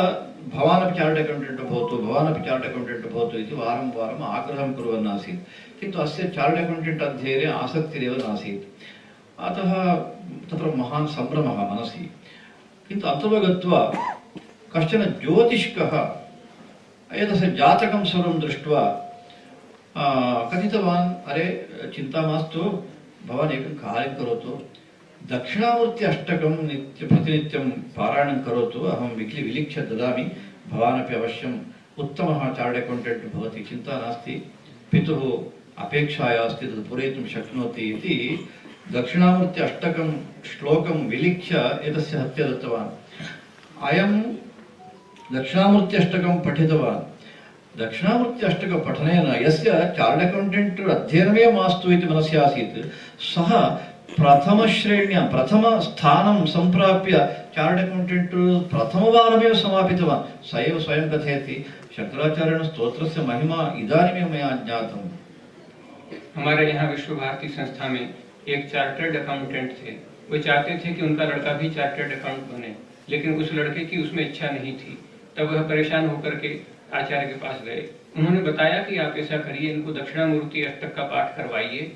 भवानपि चार्टर्ड अकौण्टेण्ट् भवतु, भवानपि चार्टर्ड अकौण्टेण्ट् भवतु इति वारं वारम् आग्रहं कुर्वन् आसीत्। किन्तु अस्य चार्टर्ड अकौण्टेण्ट् अध्ययने आसक्तिरेव नासीत्। अतः तत्र महान् सम्भ्रमः मनसि। किन्तु अत्र गत्वा कश्चन ज्योतिष्कः एतस्य जातकं सर्वं दृष्ट्वा कथितवान्, अरे चिन्ता मास्तु, भवान् एकं कार्यं करोतु, दक्षिणामूर्ति अष्टकं प्रतिनित्यं पारायणं करोतु, अहं विलिख्य ददामि, भवानपि अवश्यम् उत्तमः चार्टर्ड अकौण्टेण्ट् भवति, चिन्ता नास्ति, पितुः अपेक्षाया अस्ति, तद् पूरयितुं शक्नोति इति दक्षिणामूर्ति अष्टकं श्लोकं विलिख्य एतस्य हत्या दत्तवान्। अयं दक्षिणामूर्ति अष्टकं पठितवान्। दक्षिणामूर्ति अष्टक पठनेन यस्य चार्टर्ड अकौण्टेण्ट् अध्ययनमेव मास्तु इति मनसि आसीत्, सः प्रथमश्रेण्यां प्रथमस्थानं सम्प्राप्य चार्टर्ड अकौण्टेण्ट् प्रथमवारमेव समापितवान्। स एव स्वयं कथयति, शङ्कराचार्येण स्तोत्रस्य महिमा इदानीमेव मया ज्ञातम्। हमारे यहाँ विश्व भारती संस्था में एक चार्टर्ड अकाउंटेंट थे। वो चाहते थे कि उनका लड़का भी चार्टर्ड अकाउंट बने, लेकिन उस लड़के की उसमें इच्छा नहीं थी। तब वह परेशान होकर के आचार्य के पास गए। उन्होंने बताया कि आप ऐसा करिए, इनको दक्षिणामूर्ति अष्टक का पाठ करवाइए।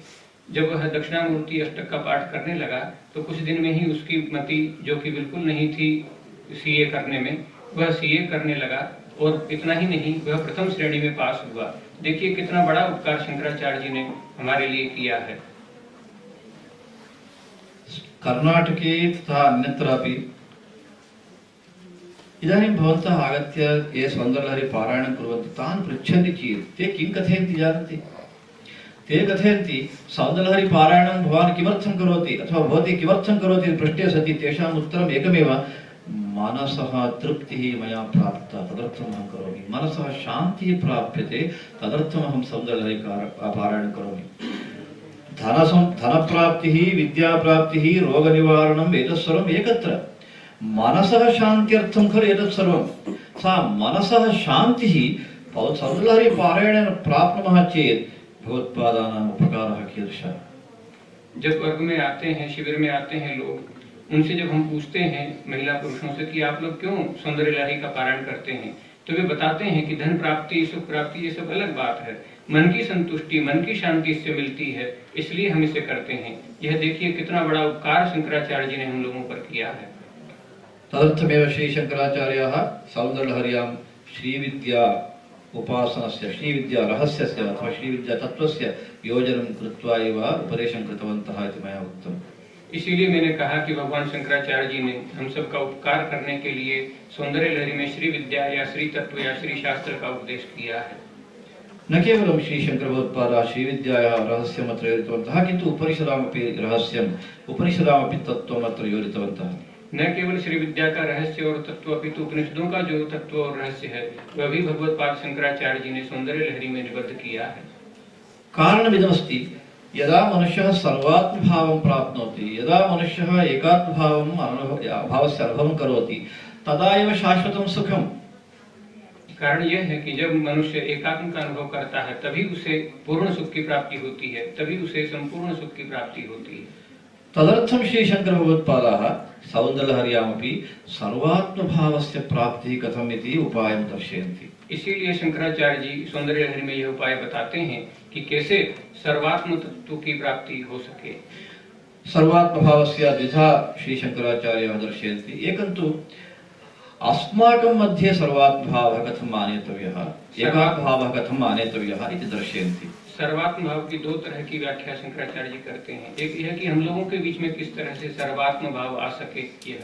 जब वह दक्षिणामूर्ति अष्टक का पाठ करने लगा तो कुछ दिन में ही उसकी मति, जो कि बिल्कुल नहीं थी सीए करने में, वह सीए करने लगा। और इतना ही नहीं, वह प्रथम श्रेणी में पास हुआ। देखिए कितना बड़ा उपकार शंकराचार्य जी ने हमारे लिए किया है। कर्नाटके तथा अन्यत्रापि इदानीं भवन्तः आगत्य ये सौन्दर्यलहरी पारायणं कुर्वन्ति तान् पृच्छन्ति चेत् ते किं कथयन्ति जानन्ति? ते कथयन्ति सौन्दर्यलहरी पारायणं भवान् किमर्थं करोति अथवा भवती किमर्थं करोति इति पृष्टे सति तेषाम् उत्तरम् एकमेव, मनसः तृप्तिः मया प्राप्ता तदर्थम् अहं करोमि, मनसः शान्तिः प्राप्यते तदर्थम् अहं सौन्दर्यलहरी पारायणं करोमि। धनप्राप्तिः, विद्याप्राप्तिः, रोगनिवारणम् एतत् सर्वम् एकत्र। मनसः शान्त्यर्थं खलु एतत् सर्वं। सा मनसः शान्तिः सौन्दर्यलहरी पारायणेन प्राप्नुमः चेत् भगवत्पादानाम् उपकारः कीदृशः। जब वर्ग में आते हैं, शिविर में आते हैं लोग, उनसे जब हम पूछते हैं महिला पुरुषों से कि आप लोग क्यों सौन्दर्यलहरी का पारायण करते हैं, तो वे बताते हैं कि धन प्राप्ति, सुख प्राप्ति ये सब अलग बात है, मन की संतुष्टि, मन की शांति इससे मिलती है, इसलिए हम इसे करते हैं। यह देखिए कितना बड़ा उपकार शंकराचार्य जी ने हम लोगों पर किया है। तदर्थमेव श्री शंकराचार्याः सौन्दर्यलहर्यां श्रीविद्या उपासनस्य, श्रीविद्या रहस्यस्य अथवा श्रीविद्या तत्त्वस्य योजनं कृत्वा एव उपदेशं कृतवन्तः इति मया उक्तम्। इसीलिए मैंने कहा कि भगवान शंकराचार्य जी ने हम सबका उपकार करने के लिए सौन्दर्यलहरी में श्री विद्या या श्री तत्व या श्री शास्त्र का उपदेश किया है। न केवलं श्री शंकरभगवत्पादाः श्रीविद्यायाः रहस्यम् अत्र योजितवन्तः, किन्तु उपनिषदामपि रहस्यम्, उपनिषदामपि तत्त्वम् अत्र योजितवन्तः। न केवल श्री विद्या का रहस्य और तत्व, अपितु उपनिषदों का जो तत्व और रहस्य है वह भी भगवत्पाद शंकराचार्य जी ने सौन्दर्यलहरी में निबद्ध किया है। कारणमिदमस्ति, यदा मनुष्यः सर्वात्मभावं प्राप्नोति, यदा मनुष्यः एकात्मभावस्य अनुभवं करोति, तदा एव शाश्वतं सुखम्। कारण यह है कि जब मनुष्य एकात्म का अनुभव करता है तभी उसे पूर्ण सुख की प्राप्ति होती है, तभी उसे संपूर्ण सुख की प्राप्ति होती है। तदर्थं श्री शंकर भगवत्पादाः सौन्दर्यलहर्यामपि सर्वात्मभावस्य प्राप्तिः कथम् इति उपायं दर्शयन्ति। इसीलिए शंकराचार्य जी सौंदर्य लहरी में यह उपाय बताते हैं कि कैसे सर्वात्म तत्व की प्राप्ति हो सके। सर्वात्मभावस्य द्विधा श्री शंकराचार्याः दर्शयन्ति। एकं तु अस्माकं मध्ये सर्वात्मभावः कथम् आनेतव्यः, एकात्मभावः कथम् आनेतव्यः इति दर्शयन्ति। सर्वात्म भाव की दो तरह की व्याख्या शंकराचार्य जी करते हैं। एक यह कि हम लोगों के बीच में किस तरह से सर्वात्म भाव आ सके। यह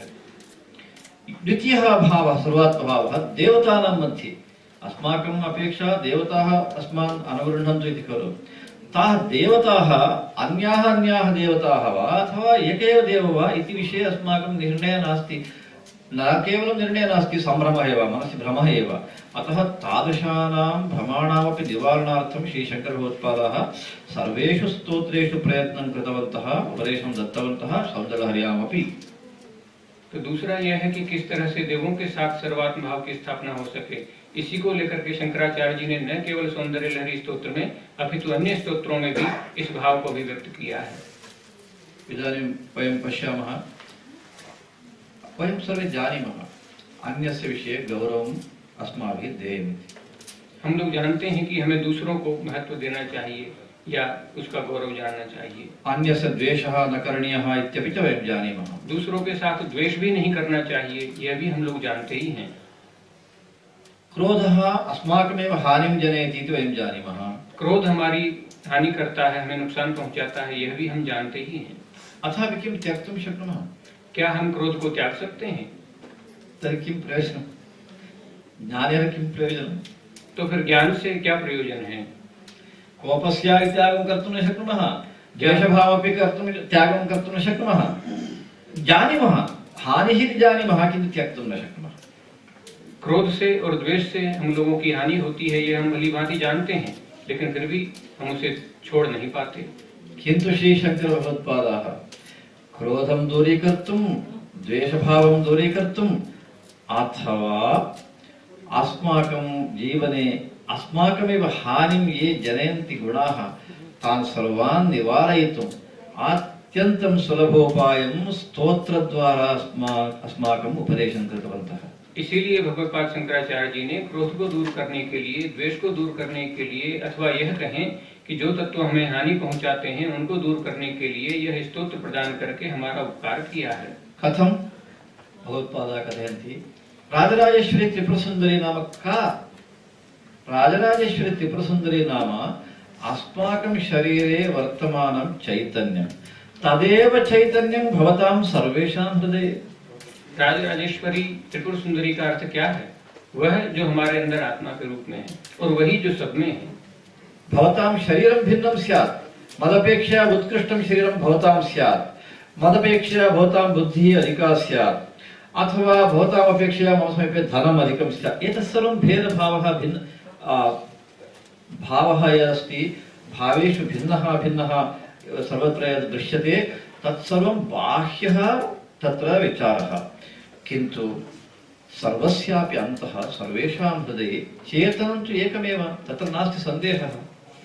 द्वितीयः भावः सर्वात्मभावः देवतानां मध्ये। अस्माकम् अपेक्षा देवताः अस्मान् अनुगृह्णन्तु इति खलु। ताः देवताः अन्याः देवताः वा अथवा एक एव देवः वा इति विषये अस्माकं निर्णयः नास्ति। न केवलं निर्णयः नास्ति, सम्भ्रमः एव, मनसि भ्रमः एव। अतः तादृशानां भ्रमाणामपि निवारणार्थं श्री शंकरभगवत्पादाः सर्वेषु स्तोत्रेषु प्रयत्नं कृतवन्तः, उपदेशं दत्तवन्तः, सौन्दर्यलहर्यामपि। तो दूसरा यह है कि किस तरह से देवों के साथ सर्वात्म भाव की स्थापना हो सके। इसी को लेकर के शंकराचार्य जी ने न केवल सौंदर्य लहरी स्तोत्र में अपितु अन्य स्तोत्रों में भी इस भाव को अभिव्यक्त किया है। इदानीं वयं पश्यामः, वयं सर्वे जानीमः अन्यस्य विषये गौरवम् अस्माभिः देयमिति। हम लोग जानते हैं कि हमें दूसरों को महत्व देना चाहिए या उसका गौरव जानना चाहिए। अन्यस्य द्वेषः न करणीयः इत्यपि च वयं जानीमः। दूसरों के साथ द्वेष भी नहीं करना चाहिए, यह भी हम लोग जानते ही हैं। क्रोधः अस्माकमेव हानिं जनयति इति वयं जानीमः। क्रोध हमारी हानि करता है, हमें नुकसान पहुंचाता है, यह भी हम जानते ही हैं। अथापि किं त्यक्तुं शक्नुमः? क्या हम क्रोध को त्याग सकते हैं? तर्हि किं प्रयोजनं? ज्ञानेन किं प्रयोजनं? तो फिर ज्ञान से क्या प्रयोजन है? कोपस्यापि त्यागं कर्तुं न शक्नुमः, द्वेषभावमपि त्यागं कर्तुं न शक्नुमः। जानीमः, हानिः इति जानीमः, किन्तु त्यक्तुं न शक्नुमः। क्रोध से और द्वेष से हम लोगों की हानि होती है, ये हम भली भांति जानते हैं, लेकिन फिर भी हम उसे छोड़ नहीं पाते। किन्तु श्री शंकर भगवत्पादाः क्रोधं दूरीकर्तुं, द्वेषभावं दूरीकर्तुं अथवा अस्माकं जीवने अस्माकमेव हानिं ये जनयन्ति गुणाः, तान् सर्वान् निवारयितुम् अत्यन्तं सुलभोपायं स्तोत्रद्वारा अस्माकम् उपदेशं कृतवन्तः। इसीलिए भगवत्पाद शंकराचार्य जी ने क्रोध को दूर करने के लिए, द्वेष को दूर करने के लिए, अथवा यह कहें कि जो तत्व हमें हानि पहुंचाते हैं उनको दूर करने के लिए यह स्तोत्र प्रदान करके हमारा उपकार किया है। कथं? भगवत्पादाः कथयन्ति, राजराजेश्वरी त्रिपुरसुन्दरी नाम का? राजराजेश्वरी त्रिपुरसुन्दरी नाम अस्माकं शरीरे वर्तमानं चैतन्यं, तदेव चैतन्यं भवतां सर्वेषां हृदये। राजराजेश्वरी त्रिपुर सुंदरी का अर्थ क्या है? वह जो हमारे अंदर आत्मा के रूप में है और वही जो सब में है। भवतां शरीरं भिन्नं स्यात्, मदपेक्षया उत्कृष्टं शरीरं भवतां स्यात्, मदपेक्षया भवतां बुद्धिः अधिका स्यात्, अथवा भवताम् अपेक्षया मम समीपे धनम् अधिकं स्यात्। एतत् सर्वं भेदभावः भावः यदस्ति, भावेषु भिन्नः सर्वत्र यद् दृश्यते तत्सर्वं बाह्यः तत्र विचारः, किन्तु सर्वस्यापि अन्तः सर्वेषां हृदये चेतनं तु एकमेव, तत्र नास्ति सन्देहः।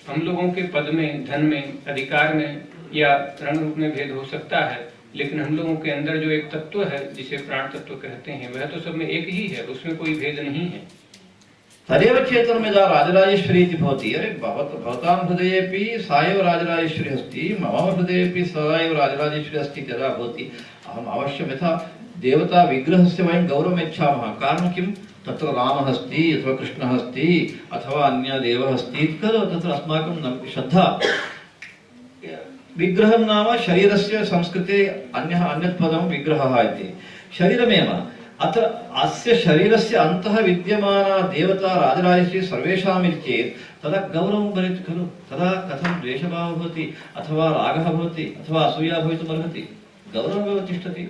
हम लोगों के पद में, धन में, अधिकार में या रंग रूप में भेद हो सकता है, लेकिन हम लोगों के अंदर जो एक तत्व है जिसे प्राण तत्व कहते हैं, वह तो सब में एक ही है, उसमें कोई भेद नहीं है। तदेव चेतनं यदा राजराजेश्वरी इति भवति, अरे भवतां हृदयेपि सा एव राजराजेश्वरी अस्ति, मम हृदयेपि सा एव राजराजेश्वरी अस्ति यदा भवति, अहम् अवश्यं यथा देवता विग्रहस्य वयं गौरवं यच्छामः, कारणं किं? तत्र रामः अस्ति अथवा कृष्णः अस्ति अथवा अन्य देवः अस्ति खलु, तत्र अस्माकं श्रद्धा। विग्रहं नाम शरीरस्य संस्कृते अन्यत् पदं विग्रहः इति, शरीरमेव। अत्र अस्य शरीरस्य अन्तः विद्यमाना देवता राजराजेश्वरी सर्वेषाम् इति चेत् तदा गौरवं भवति खलु। तदा कथं द्वेषभावः भवति अथवा रागः भवति अथवा असूया भवितुमर्हति? गौरवमेव तिष्ठति।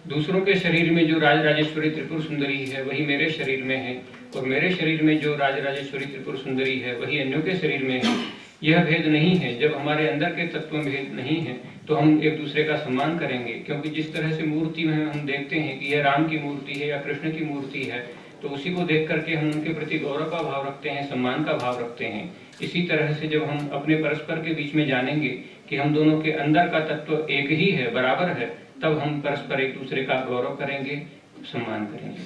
दूसरों के शरीर में जो राजराजेश्वरी त्रिपुर सुंदरी है वही मेरे शरीर में है, और मेरे शरीर में जो राजराजेश्वरी त्रिपुर सुंदरी है वही अन्यों के शरीर में है। यह भेद नहीं है। जब हमारे अंदर के तत्व में भेद नहीं है तो हम एक दूसरे का सम्मान करेंगे, क्योंकि जिस तरह से मूर्ति में हम देखते हैं कि यह राम की मूर्ति है या कृष्ण की मूर्ति है, तो उसी को देख करके हम उनके प्रति गौरव का भाव रखते हैं, सम्मान का भाव रखते हैं। इसी तरह से जब हम अपने परस्पर के बीच में जानेंगे कि हम दोनों के अंदर का तत्व एक ही है, बराबर है, तब हम परस्पर एक दूसरे का गौरव करेंगे, सम्मान करेंगे।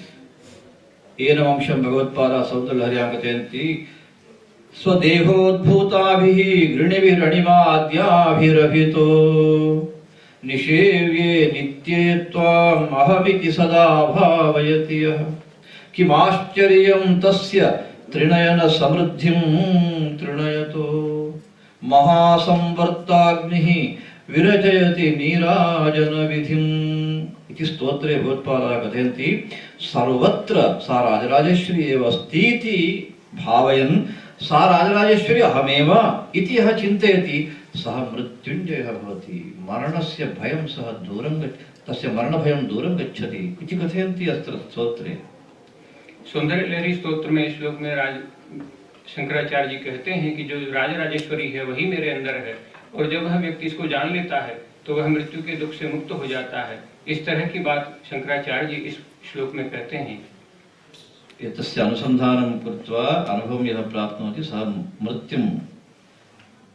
येन वंशं भगवत्पादा सौन्दर्यलहर्यां कथयन्ति स्वदेहोद्भूताभिः गृणिभिरणिमाद्याभिरभितो निषेव्ये नित्ये त्वाम् अहमिति सदा भावयति यः किमाश्चर्यं तस्य त्रिनयन समृद्धिं त्रिनयतो महासंवर्ताग्निः विरजयति नीराजन विधिम् इति स्तोत्रे भगवत्पादाः कथयन्ति सर्वत्र सा राजराजेश्वरी एव अस्तीति भावयन् सा राजराजेश्वरी अहमेव इति यः चिन्तयति सः मृत्युञ्जयः भवति, मरणस्य भयं सः दूरं तस्य मरणभयं दूरं गच्छति इति कथयन्ति अत्र स्तोत्रे। सौंदर्य लहरी स्तोत्र में इस श्लोक में शंकराचार्य जी कहते हैं कि जो राजराजेश्वरी है वही मेरे अंदर है, और जब वह व्यक्ति इसको जान लेता है तो वह मृत्यु के दुख से मुक्त हो जाता है। इस तरह की बात शंकराचार्य जी इस श्लोक में कहते हैं। एतस्य अनुसंधानं कृत्वा अनुभवं यः प्राप्नोति सः मृत्युं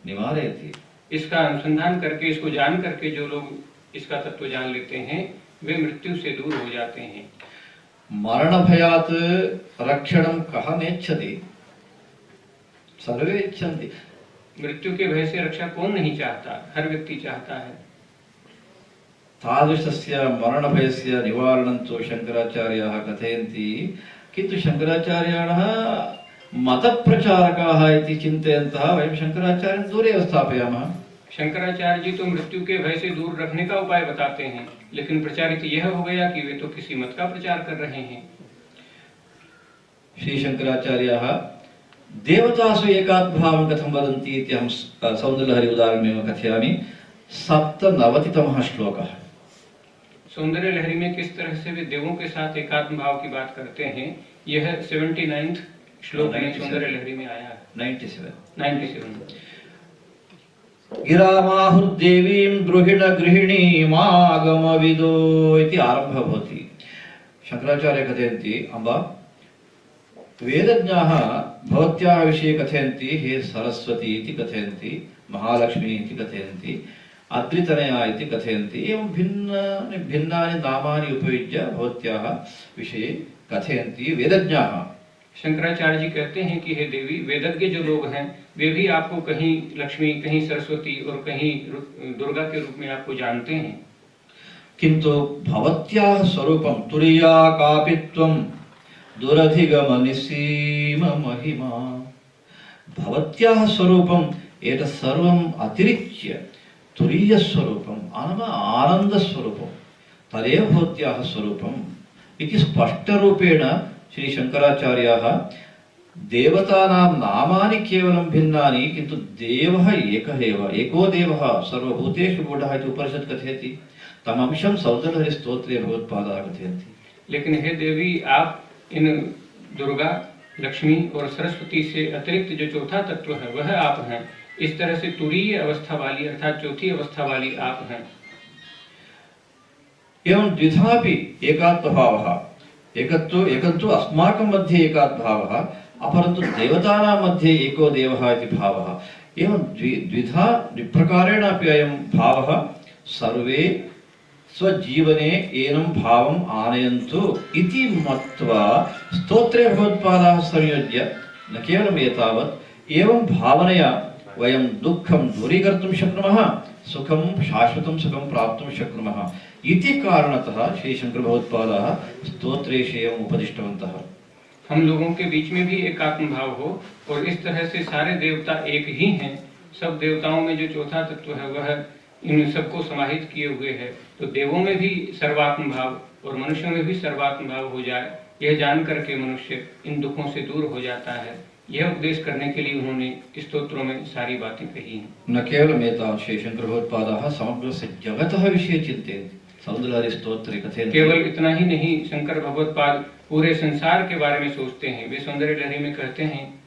निवारयति। इसका अनुसंधान करके, इसको जान करके जो लोग इसका तत्व जान लेते हैं वे मृत्यु से दूर हो जाते हैं। मरण भयात् रक्षणं कः नेच्छति? सर्वे इच्छन्ति। मृत्यु के भय से रक्षा कौन नहीं चाहता, हर व्यक्ति चाहता है। तादृशस्य मरणभयस्य निवारणं तु शंकराचार्याः कथयन्ति, किन्तु शंकराचार्याणः मतप्रचारकाः इति चिन्तयन्तः वयं शंकराचार्यं दूरे स्थापयामः। शंकराचार्य जी तो मृत्यु के भय से दूर रखने का उपाय बताते हैं, लेकिन प्रचारित यह हो गया कि वे तो किसी मत का प्रचार कर रहे हैं। श्री शंकराचार्याः देवतासु एकात्मभावं कथं वदन्ति इति अहं सौन्दर्यलहरी उदाहरणमेव कथयामि। 97तमः श्लोकः। सौंदर्य लहरी में किस तरह से वे देवों के साथ एकात्म भाव की बात करते हैं, यह 79th श्लोक में सौंदर्य लहरी में आया है। 97 गिरामाहुर्देवीं द्रुहिण गृहिणीमागमविदो इति आरम्भः भवति। शंकराचार्य कथयन्ति, अम्ब वेदज्ञाः भवत्याः विषये कथयन्ति हे सरस्वती इति कथयन्ति, महालक्ष्मी इति कथयन्ति, अद्रितनया इति कथयन्ति, एवं भिन्नानि नामानि उपयुज्य भवत्याः विषये कथयन्ति वेदज्ञाः। शंकराचार्य जी कहते हैं कि हे देवी, वेदज्ञ जो लोग हैं वे भी आपको कहीं लक्ष्मी, कहीं सरस्वती और कहीं दुर्गा के रूप में आपको जानते हैं। किंतु भवत्याः स्वरूपं तुरीया कापि त्वं दुरधिगमनिसीम महिमा। भवत्याः स्वरूपं एतत् सर्वम् अतिरिच्य तुरीय स्वरूपम् आनंद स्वरूपं तदेव भवत्याः स्वरूपम् इति स्पष्टरूपेण श्री शंकराचार्याः देवतानां नामानि केवलं भिन्नानि, किन्तु देवः एकः एव, एको देवः सर्वभूतेषु गूढः इति उपनिषत् कथयति। तमंशं सौन्दर्यलहरी स्तोत्रे भगवत्पादाः कथयन्ति। लेकिन हे देवी, आप इन दुर्गा, लक्ष्मी और सरस्वती से अतिरिक्त जो चौथा तत्व है वह आप हैं। इस तरह से तुरीय अवस्था वाली अर्थात चौथी अवस्था वाली आप हैं। एवं द्विधापि एकात्मभावः, एकन्तु अस्माकं मध्ये एकात्मभावः, अपरन्तु देवतानां मध्ये एको देवः इति भावः। एवं द्विधा द्विप्रकारेण अपि अयं भावः सर्वे स्वजीवने एनं भावम् आनयन्तु इति मत्वा स्तोत्रे भगवत्पादाः संयोज्य न केवलम् एतावत्, एवं भावनया वयं दुःखं दूरीकर्तुं शक्नुमः, सुखं शाश्वतं सुखं प्राप्तुं शक्नुमः इति कारणतः श्री शंकर भगवत्पादाः स्तोत्रेषु एवम् उपदिष्टवन्तः। हम लोगों के बीच में भी एकात्म भाव हो और इस तरह से सारे देवता एक ही हैं। सब देवताओं में जो चौथा तत्व है वह इन सबको समाहित किए हुए है, तो देवों में भी सर्वात्म भाव और मनुष्यों में भी सर्वात्म भाव हो जाए, यह जान करके मनुष्य इन दुखों से दूर हो जाता है। यह उपदेश करने के लिए उन्होंने स्तोत्रों में सारी बातें कही हैं। न केवलम् एतावत् श्री शंकर भगवत्पादाः समग्रस्य जगतः विषये चिन्तयन्ति। सौन्दर्यलहरी स्तोत्रे कथयन्ति, केवल इतना ही नहीं, शंकर भगवत्पाद पूरे संसार के बारे में सोचते हैं। वे सौंदर्य लहरी में कहते हैं,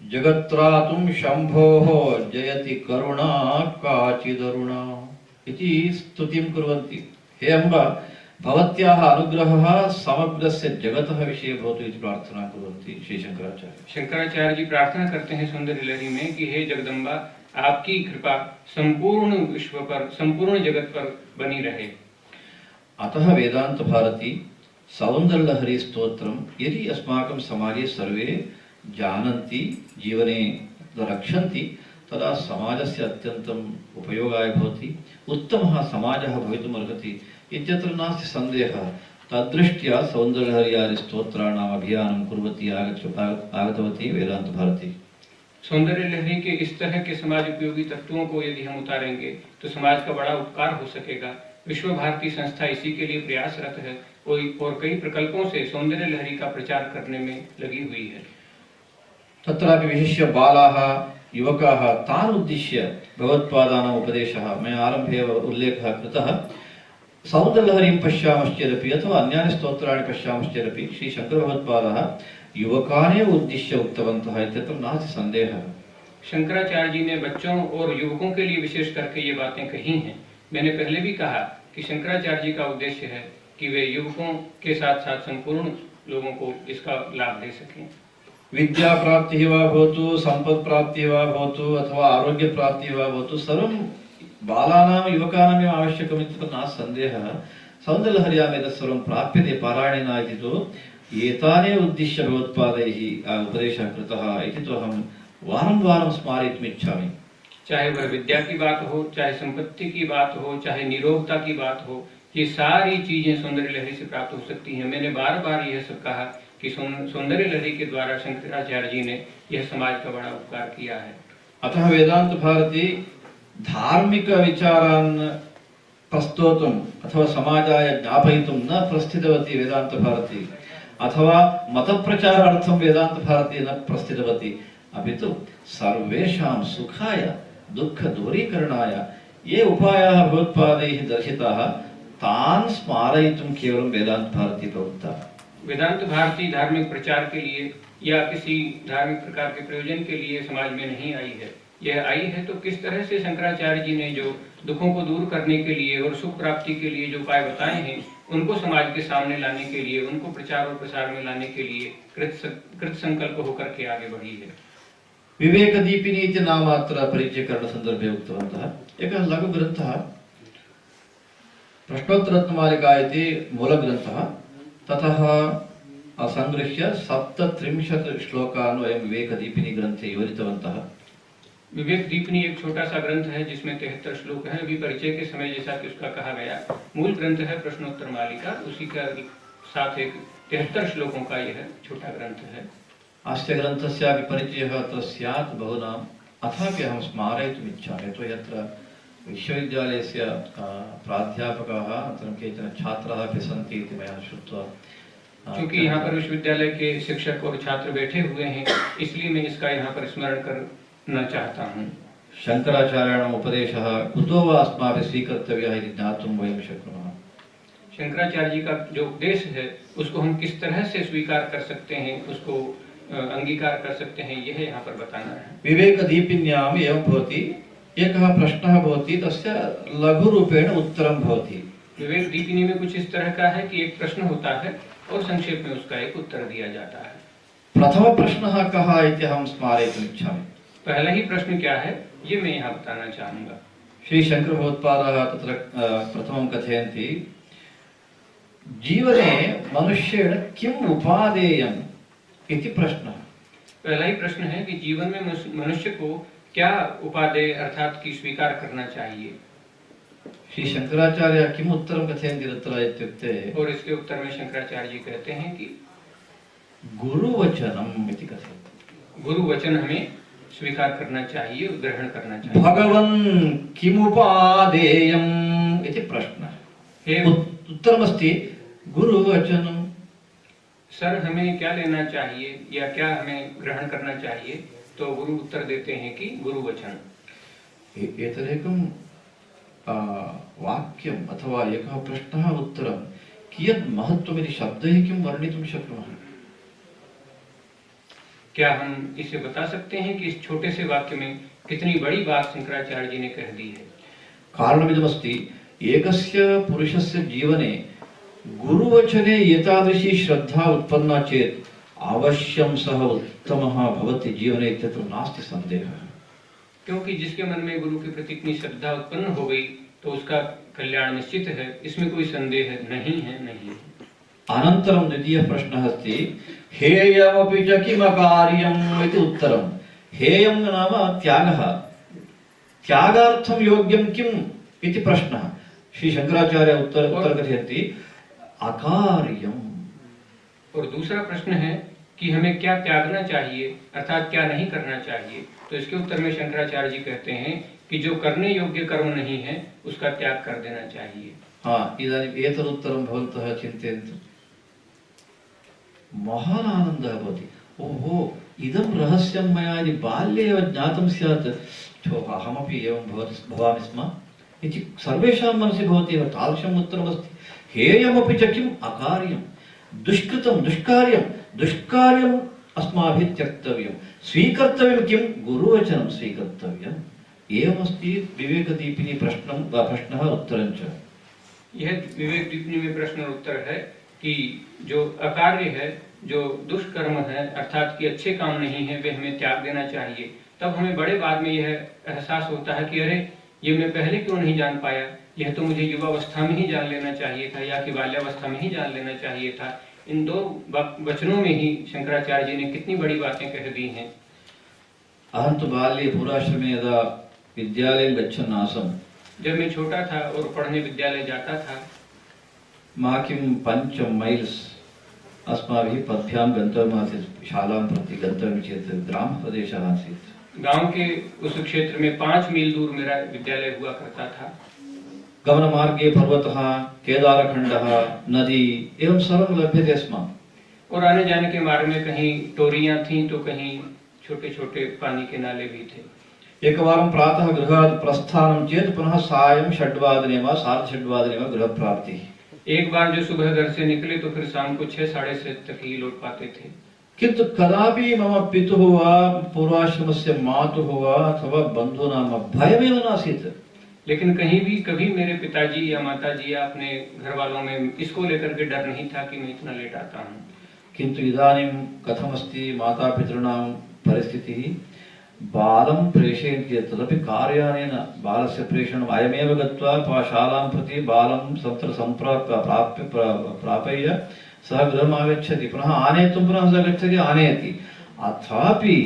जगत्रातुं शंभोः जयति करुणा काचिदरुणा इति स्तुतिं कुर्वन्ति। हे अम्ब, भवत्याः अनुग्रहः समग्रस्य जगतः विषये भवतु इति प्रार्थना कुर्वन्ति श्री शंकराचार्य। शंकराचार्य जी प्रार्थना करते हैं सौंदर्य लहरी में कि हे जगदम्बा, आपकी कृपा संपूर्ण विश्व पर, संपूर्ण जगत पर बनी रहे। अतः वेदांत भारती सौंदर्य लहरी स्तोत्रम यदि अस्माकं समाजे सर्वे जानन्ति, जीवने रक्षन्ति, तदा समाजस्य अत्यन्तम् उपयोगाय भवति, उत्तमः समाजः भवितुम् अर्हति इत्यत्र नास्ति संदेहः। तद्दृष्ट्या सौंदर्यलहर्यादि स्तोत्राणाम् अभियानं कुर्वती आगतवती वेदांत भारती। सौंदर्य लहरी के इस तरह के समाज उपयोगी तत्वों को यदि हम उतारेंगे तो समाज का बड़ा उपकार हो सकेगा। विश्व भारती संस्था इसी के लिए प्रयासरत है और कई प्रकल्पों से सौंदर्य लहरी का प्रचार करने में लगी हुई है। तत्रापि विशिष्य बालाः युवकाः तान् उद्दिश्य भगवत्पादानाम् उपदेशः मया आरम्भे एव उल्लेखः कृतः। सौंदर्यलहरीं पश्यामश्चेदपि अथवा अन्यानि स्तोत्राणि पश्यामश्चेदपि श्री शंकरभगवत्पादाः युवकानेव उद्दिश्य उक्तवन्तः इत्यत्र नास्ति संदेहः। शंकराचार्य जी ने बच्चों और युवकों के लिए विशेष करके ये बातें कही हैं। मैंने पहले भी कहा कि शंकराचार्य जी का उद्देश्य है कि वे युवकों के साथ साथ संपूर्ण लोगों को इसका लाभ दे सकें। विद्या प्राप्तिः वा भवतु, सम्पत् प्राप्तिः वा भवतु अथवा आरोग्य प्राप्तिः वा भवतु, सर्वं बालानां युवकानामेव आवश्यकम् इत्यत्र नास्ति संदेहः। सौंदर्यलहर्याम् एतत् सर्वं प्राप्यते पारायणेन इति तु एतानेव उद्दिश्य भगवत्पादैः उपदेशः कृतः इति तु अहं वारं वारं स्मारयितुम् इच्छामि। चाहे वह विद्या की बात हो, चाहे संपत्ति की बात हो, चाहे निरोगता की बात हो, ये सारी चीजें सौंदर्य लहरी से प्राप्त हो सकती हैं। मैंने बार बार यह सब कहा कि सौंदर्य लहरी के द्वारा शंकराचार्य जी ने यह समाज का बड़ा उपकार किया है। अतः वेदांत भारती धार्मिक विचारान् प्रस्तोतुम् अथवा समाजाय ज्ञापयितुं न प्रस्थितवती वेदांत भारती, अथवा मतप्रचारार्थं वेदांत भारती न प्रस्थितवती, अपि तु सर्वेषां सुखाय दुःख दूरीकरणाय ये उपायाः भगवत्पादैः दर्शिताः तान् स्मारयितुं केवलं वेदांत भारती प्रवृत्ता। वेदांत भारती धार्मिक प्रचार के लिए या किसी धार्मिक प्रकार के प्रयोजन के लिए समाज में नहीं आई है। यह आई है तो किस तरह से शंकराचार्य जी ने जो दुखों को दूर करने के लिए और सुख प्राप्ति के लिए जो उपाय बताए हैं, उनको समाज के सामने लाने के लिए, उनको प्रचार और प्रसार में लाने के लिए कृत संकल्प होकर के आगे बढ़ी है। विवेक दीपिनी इति नामात्र परिचयकरण संदर्भे उक्तवन्तः। एकः लघुग्रन्थः प्रश्नोत्तररत्नमालिका इति मूलग्रन्थः, ततः संगृह्य 37 श्लोकान् वयं विवेकदीपिनी ग्रन्थे योजितवन्तः। विवेक दीपिनी एक छोटा सा ग्रंथ है जिसमें 73 श्लोक हैं। अभी परिचय के समय जैसा कि उसका कहा गया, मूल ग्रंथ है प्रश्नोत्तर मालिका, उसी का साथ एक 73 श्लोकों का यह छोटा ग्रंथ है। अस्य ग्रन्थस्यापि परिचयः अत्र स्यात् बहुनाम्, अथापि अहं स्मारयितुम् इच्छामि। यतोहि अत्र विश्वविद्यालयस्य प्राध्यापकाः अनन्तरं केचन छात्राः अपि सन्ति इति मया श्रुत्वा। क्योंकि यहाँ पर विश्वविद्यालय के शिक्षक और छात्र बैठे हुए हैं, इसलिए मैं इसका यहाँ पर स्मरण करना चाहता हूँ। शंकराचार्याणाम् उपदेशः कुतो वा अस्माभिः स्वीकर्तव्यः इति ज्ञातुं वयं शक्नुमः। शंकराचार्य जी का जो उपदेश है उसको हम किस तरह से स्वीकार कर सकते हैं, उसको अंगीकार कर सकते हैं, यह यहाँ पर बताना है। विवेकदीपिन्याम् एवं भवति, एकः प्रश्नः भवति, तस्य लघुरूपेण उत्तरं भवति। विवेक दीपिनी में कुछ इस तरह का है कि एक प्रश्न होता है और संक्षेप में उसका एक उत्तर दिया जाता है। प्रथम प्रश्नः कः इति अहं स्मारयितुम् इच्छामि। पहला ही प्रश्न क्या है ये मैं यहाँ बताना चाहूंगा। श्री शंकर भगवत्पादाः तत्र प्रथमं कथयन्ति, जीवने मनुष्येण किम् उपादेयम् इति प्रश्नः। पहला ही प्रश्न है कि जीवन में मनुष्य को क्या उपादेय अर्थात की स्वीकार करना चाहिए। श्री शंकराचार्य किम् उत्तरं कथयन्ति तत्र इत्युक्ते, और इसके उत्तर में शंकराचार्य जी कहते हैं कि गुरुवचनम् इति कथयन्ति। गुरु वचन हमें स्वीकार करना चाहिए, ग्रहण करना चाहिए। भगवन् किमुपादेयम् इति प्रश्नः। उत्तरमस्ति गुरुवचनम्। सर हमें क्या लेना चाहिए या क्या हमें ग्रहण करना चाहिए, तो गुरु उत्तर देते हैं कि गुरु वचन। एतदेकं वाक्यम् अथवा एकः प्रश्नः उत्तरं कियत् महत्त्वमिति शब्दैः किं वर्णितुं शक्नुमः। क्या हम इसे बता सकते हैं कि इस छोटे से वाक्य में कितनी बड़ी बात शंकराचार्य जी ने कह दी है। कारणमिदमस्ति, एकस्य पुरुषस्य जीवने गुरुवचने एतादृशी श्रद्धा उत्पन्ना चेत् अवश्यं सः उत्तमः भवति जीवने इत्यत्र नास्ति संदेहः। क्योंकि जिसके मन में गुरु के प्रति इतनी श्रद्धा उत्पन्न हो गई तो उसका कल्याण निश्चित है, इसमें कोई संदेह नहीं है। अनन्तरं द्वितीयः प्रश्नः अस्ति हेयमपि च किमकार्यम् इति उत्तरम्। हेयं नाम त्यागः, त्यागार्थं योग्यं किम् इति प्रश्नः। श्री शंकराचार्य उत्तर कथयन्ति अकार्यम्। और दूसरा प्रश्न है कि हमें क्या त्यागना चाहिए अर्थात क्या नहीं करना चाहिए। तो इसके उत्तर में शंकराचार्य जी कहते हैं कि जो करने योग्य कर्म नहीं है उसका त्याग कर देना चाहिए। हाँ, इदानीम् एतदुत्तरं भवन्तः चिन्तयन्तु, महान् आनन्दः भवति। ओहो, इदं रहस्यं मया यदि बाल्ये एव ज्ञातं स्यात् अहमपि एवं भवामि स्म इति सर्वेषां मनसि भवति एव। तादृशम् उत्तरमस्ति। हेयमपि च किम् अकार्यं, दुष्कृतं दुष्कार्यम् अस्माभिः त्यक्तव्यं, स्वीकर्तव्यं किं गुरुवचनं स्वीकर्तव्यम्। एवमस्ति विवेकदीपिनी प्रश्नः उत्तरं च। यह विवेक दीपिनी में प्रश्न और उत्तर है कि जो अकार्य है, जो दुष्कर्म है अर्थात कि अच्छे काम नहीं है, वे हमें त्याग देना चाहिए। तब हमें बड़े बाद में यह एहसास होता है कि अरे ये मैं पहले क्यों नहीं जान पाया, यह तो मुझे युवावस्था में ही जान लेना चाहिए था या कि बाल्यावस्था में ही जान लेना चाहिए था। इन दो वचनों में ही शंकराचार्य जी ने कितनी बड़ी बातें कह दी हैं। अहं तु बाल्ये पूर्वाश्रमे यदा विद्यालयं गच्छन् आसम्, जब मैं छोटा था और पढ़ने विद्यालय जाता था, माकिं 5 मैल्स् अस्माभिः पद्भ्यां गन्तव्यमासीत्। शालां प्रति गन्तव्यं चेत् ग्रामप्रदेशः आसीत्। गांव के उस क्षेत्र में 5 मील दूर मेरा विद्यालय हुआ करता था। गमनमार्गे पर्वतः, केदारखण्डः, नदी एवं सर्वं लभ्यते स्म। और आने जाने के मार्ग में कहीं टोरियां थीं तो कहीं छोटे छोटे पानी के नाले भी थे। एकवारं प्रातः गृहात् प्रस्थानं चेत् पुनः सायं 6:15 वा 6:30 वा गृहप्राप्तिः। एक बार जो सुबह घर से निकले तो फिर शाम को 6-6:30 तक ही लौट पाते थे। किन्तु कदापि मम पितुः वा पूर्वाश्रमस्य मातुः वा अथवा बन्धूनां भयमेव नासीत्। लेकिन कहीं भी कभी मेरे पिताजी या माताजी या अपने घर वालों में इसको लेकर के डर नहीं था कि मैं इतना लेट आता हूँ। किन्तु इदानीं कथमस्ति मातापितॄणां परिस्थितिः, बालं प्रेषयन्ति तदपि कार्यानेन बालस्य प्रेषणम् अयमेव गत्वा शालां प्रति बालं तत्र प्रापय्य सः गृहम् आगच्छति, पुनः आनेतुं पुनः सः गच्छति, आनयति। अथापि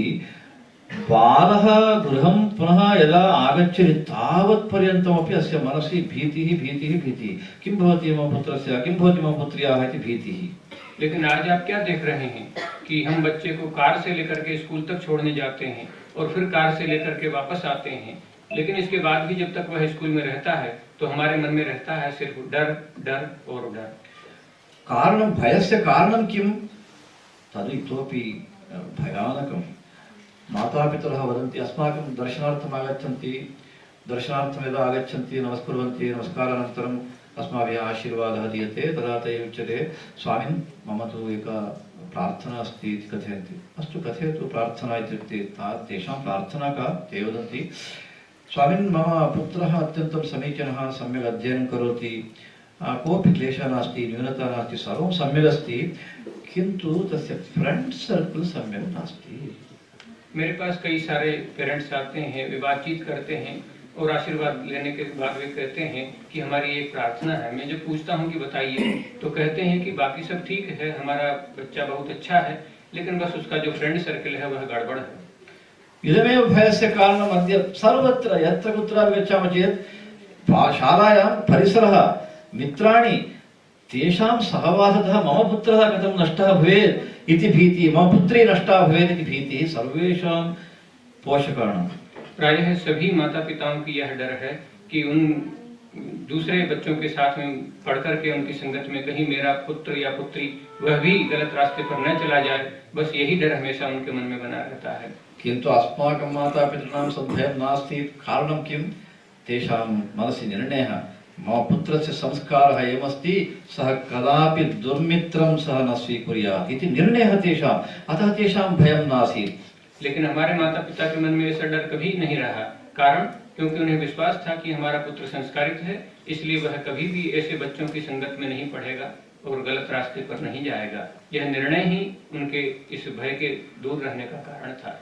बालः गृहं पुनः यदा आगच्छति तावत्पर्यन्तमपि अस्य मनसि भीतिः किं भवति मम पुत्रस्य, किं भवति मम पुत्र्याः इति भीतिः। लेकिन आज आप क्या देख रहे हैं कि हम बच्चे को कार से लेकर के स्कूल तक छोड़ने जाते हैं और फिर कार से लेकर के वापस आते हैं, लेकिन इसके बाद भी जब तक वह स्कूल में रहता है तो हमारे मन में रहता है सिर्फ डर और डर। कारणं, भयस्य कारणं किं? तद् इतोपि भयानकं। मातापितरः वदन्ति अस्माकं दर्शनार्थम् आगच्छन्ति, दर्शनार्थं यदा आगच्छन्ति नमस्कुर्वन्ति, नमस्कारानन्तरम् अस्माभिः आशीर्वादः दीयते, तदा ते उच्यते स्वामिन् मम तु एका प्रार्थना अस्ति इति कथयन्ति। अस्तु कथयतु प्रार्थना इत्युक्ते तेषां प्रार्थना का? ते वदन्ति स्वामिन् मम पुत्रः अत्यन्तं समीचीनः, सम्यक् अध्ययनं करोति, कोऽपि क्लेशः नास्ति, न्यूनता नास्ति, सर्वं सम्यक् अस्ति, किन्तु तस्य फ्रेंड सर्कल सम्यक् नास्ति। मेरे पास कई सारे पेरेंट्स आते हैं, वे बातचीत करते हैं और आशीर्वाद लेने के बाद वे कहते हैं कि हमारी एक प्रार्थना है। मैं जब पूछता हूं कि बताइए तो कहते हैं कि बाकी सब ठीक है, हमारा बच्चा बहुत अच्छा है, लेकिन बस उसका जो फ्रेंड सर्कल है वह गड़बड़ है। इदमेव भयस्य कारणम् अद्य सर्वत्र यत्र कुत्रापि गच्छामः चेत् शालायां परिसरः, मित्राणि, तेषां सहवासतः मम पुत्रः कथं नष्टः भवेत् इति भीतिः, मम पुत्री नष्टा भवेत् इति भीतिः सर्वेषां पोषकाणां। प्रायः सभी माता पिताओं की यह डर है कि उन दूसरे बच्चों के साथ में पढ़ करके उनकी संगत में कहीं मेरा पुत्र या पुत्री वह भी गलत रास्ते पर न चला जाए, बस यही डर हमेशा उनके मन में बना रहता है। किन्तु अस्माकं मातापितॄणां सद्भयं नास्ति। कारणं किं? तेषां मनसि निर्णयः, मम पुत्रस्य संस्कारः एवमस्ति, सः कदापि दुर्मित्रं सः न स्वीकुर्यात् इति निर्णयः तेषाम्, अतः तेषां भयं नासीत्। लेकिन हमारे माता पिता के मन में ऐसा डर कभी नहीं रहा। कारण क्योंकि उन्हें विश्वास था कि हमारा पुत्र संस्कारित है, इसलिए वह कभी भी ऐसे बच्चों की संगत में नहीं पढ़ेगा, और गलत रास्ते पर नहीं जाएगा। यह निर्णय ही उनके इस भय के दूर रहने का कारण था।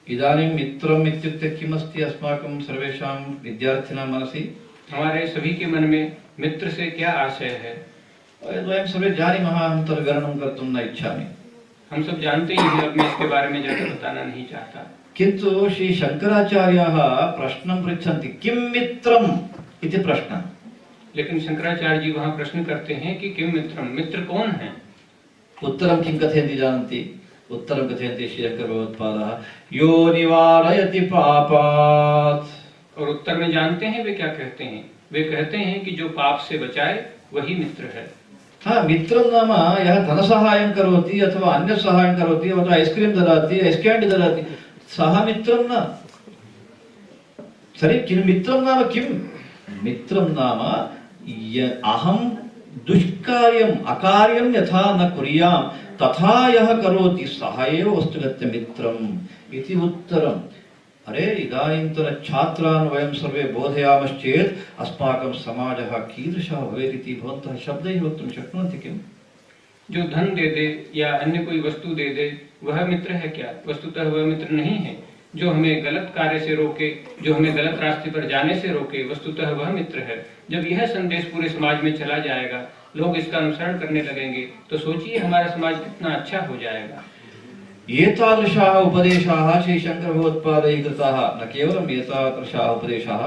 इदानीं मित्रम् इत्युक्ते किमस्ति अस्माकं सर्वेषां विद्यार्थिनां मनसि? हमारे सभी के मन में मित्र से क्या आशय है? वयं सर्वे जानीमः, अहं तद् वर्णनं कर्तुं न इच्छामि। हम सब जानते ही हैं, अब मैं इसके बारे में ज्यादा बताना नहीं चाहता। किन्तु श्री शंकराचार्याः प्रश्नं पृच्छन्ति, किं मित्रम् इति प्रश्नः। लेकिन शंकराचार्य जी वहाँ प्रश्न करते हैं कि किम मित्रम, मित्र कौन है? उत्तरं किं कथयन्ति जानन्ति? उत्तरं कथयन्ति श्री शंकरभगवत्पादाः, यो निवारयति पापात्। और उत्तर में जानते हैं वे क्या कहते हैं? वे कहते हैं कि जो पाप से बचाए वही मित्र है। हाँ, मित्रं नाम यः धनसहायं करोति अथवा अन्य सहायं करोति अथवा ऐस्क्रीम ददाति, ऐस्कैण्डी ददाति, सः मित्रं न। सरि, किं मित्रं नाम किं? मित्रं नाम अहं दुष्कार्यम् अकार्यं यथा न कुर्यां तथा यः करोति सः एव वस्तुगतं मित्रम् इति उत्तरम्। अरे, इदानीन्तन छात्रान् वयं सर्वे बोधयामश्चेत् अस्माकं समाजः कीदृशः भवेत् इति भवन्तः शब्दैः वक्तुं शक्नुवन्ति किम्? जो धन दे दे या अन्य कोई वस्तु दे दे वह मित्र है क्या? वस्तुतः वह मित्र नहीं है। जो हमें गलत कार्य से रोके, जो हमें गलत रास्ते पर जाने से रोके, वस्तुतः वह मित्र है। जब यह संदेश पूरे समाज में चला जाएगा, लोग इसका अनुसरण करने लगेंगे, तो सोचिए हमारा समाज कितना अच्छा हो जाएगा। एतादृशाः उपदेशाः श्री शंकरभगवत्पादैः कृताः। न केवलम् एतादृशाः उपदेशाः,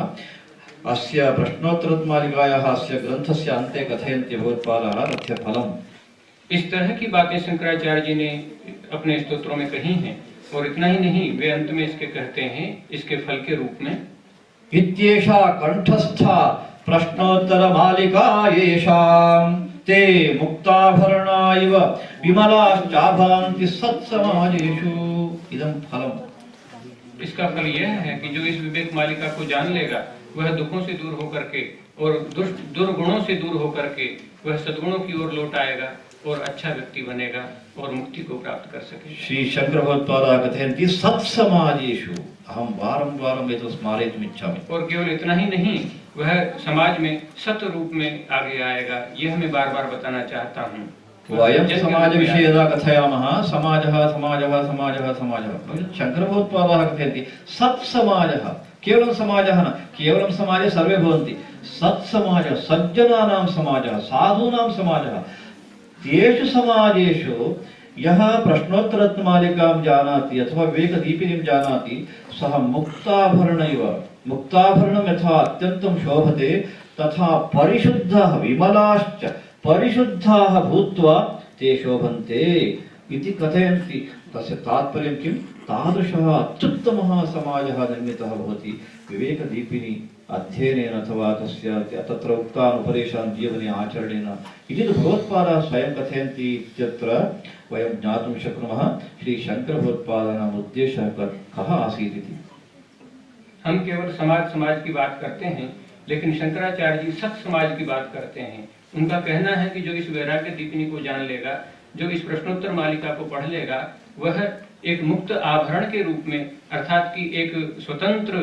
अस्य प्रश्नोत्तरमालिकायाः अस्य ग्रन्थस्य अन्ते कथयन्ति भगवत्पादाः तस्य फलम्। इस तरह की बातें शंकराचार्य जी ने अपने स्तोत्रों में कही हैं। और इतना ही नहीं, वे अंत में इसके कहते हैं इसके फल के रूप में, इत्येषा कंठस्था प्रश्नोत्तरमालिका येषां ते मुक्ताभरणा इव विमलाश्चाभान्ति सत्समाजेषु इदं फलम्। इसका फल यह है कि जो इस विवेक मालिका को जान लेगा वह दुखों से दूर होकर के और दुर्गुणों से दूर होकर के वह सद्गुणों की ओर लौट आएगा और अच्छा व्यक्ति बनेगा और मुक्ति को प्राप्त कर सके। श्री शंकरभगवत्पादाः कथयन्ति सत्समाजेषु अहं वारं वारं एतत् स्मारयितुम् इच्छामि। और केवल इतना ही नहीं, वह समाज में सत्य रूप में आगे आएगा, यह मैं बार बार बताना चाहता हूँ। वयं समाजविषये यदा कथयामः समाजः समाजः समाजः समाजः, शंकरभगवत्पादाः कथयन्ति सत्समाजः। केवलं समाजः न, केवलं समाजे सर्वे भवन्ति, सत्समाजः, सज्जनानां समाजः, साधूनां समाजः। तेषु समाजेषु यः प्रश्नोत्तरमालिकां जानाति अथवा विवेकदीपिनीं जानाति सः मुक्ताभरण इव। मुक्ताभरणं यथा अत्यन्तं शोभते तथा परिशुद्धः विमलाश्च परिशुद्धाः भूत्वा ते शोभन्ते इति कथयन्ति। तस्य तात्पर्यं किं? तादृशः अत्युत्तमः समाजः निर्मितः भवति विवेकदीपिनी अध्ययनेन अथवा तत्र उक्तान् उपदेशान् जीवने आचरणेन इति तु भगवत्पादाः स्वयं कथयन्ति इत्यत्र वयं ज्ञातुं शक्नुमः श्री शंकरभगवत्पादानाम् उद्देशः कः आसीत् इति। हम केवल समाज की बात करते हैं, लेकिन शंकराचार्य जी सत समाज की बात करते हैं। उनका कहना है कि जो इस वैराग्य दीपिनी को जान लेगा, जो इस प्रश्नोत्तर मालिका को पढ़ लेगा, वह एक मुक्त आभरण के रूप में, अर्थात कि एक स्वतंत्र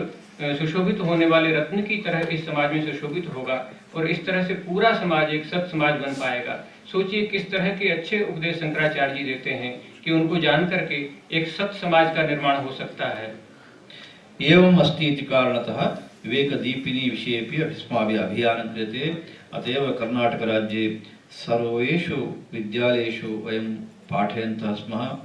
सुशोभित होने वाले रत्न की तरह इस समाज में सुशोभित होगा और इस तरह से पूरा समाज एक सत समाज बन पाएगा। सोचिए किस तरह के अच्छे उपदेश शंकराचार्य जी देते हैं कि उनको जान करके एक सत समाज का निर्माण हो सकता है। एवम् अस्ति इति कारणतः विवेकदीपिनी विषयेपि अस्माभिः अभियानं क्रियते। अतएव कर्णाटकराज्ये सर्वेषु विद्यालयेषु वयं पाठयन्तः स्मः।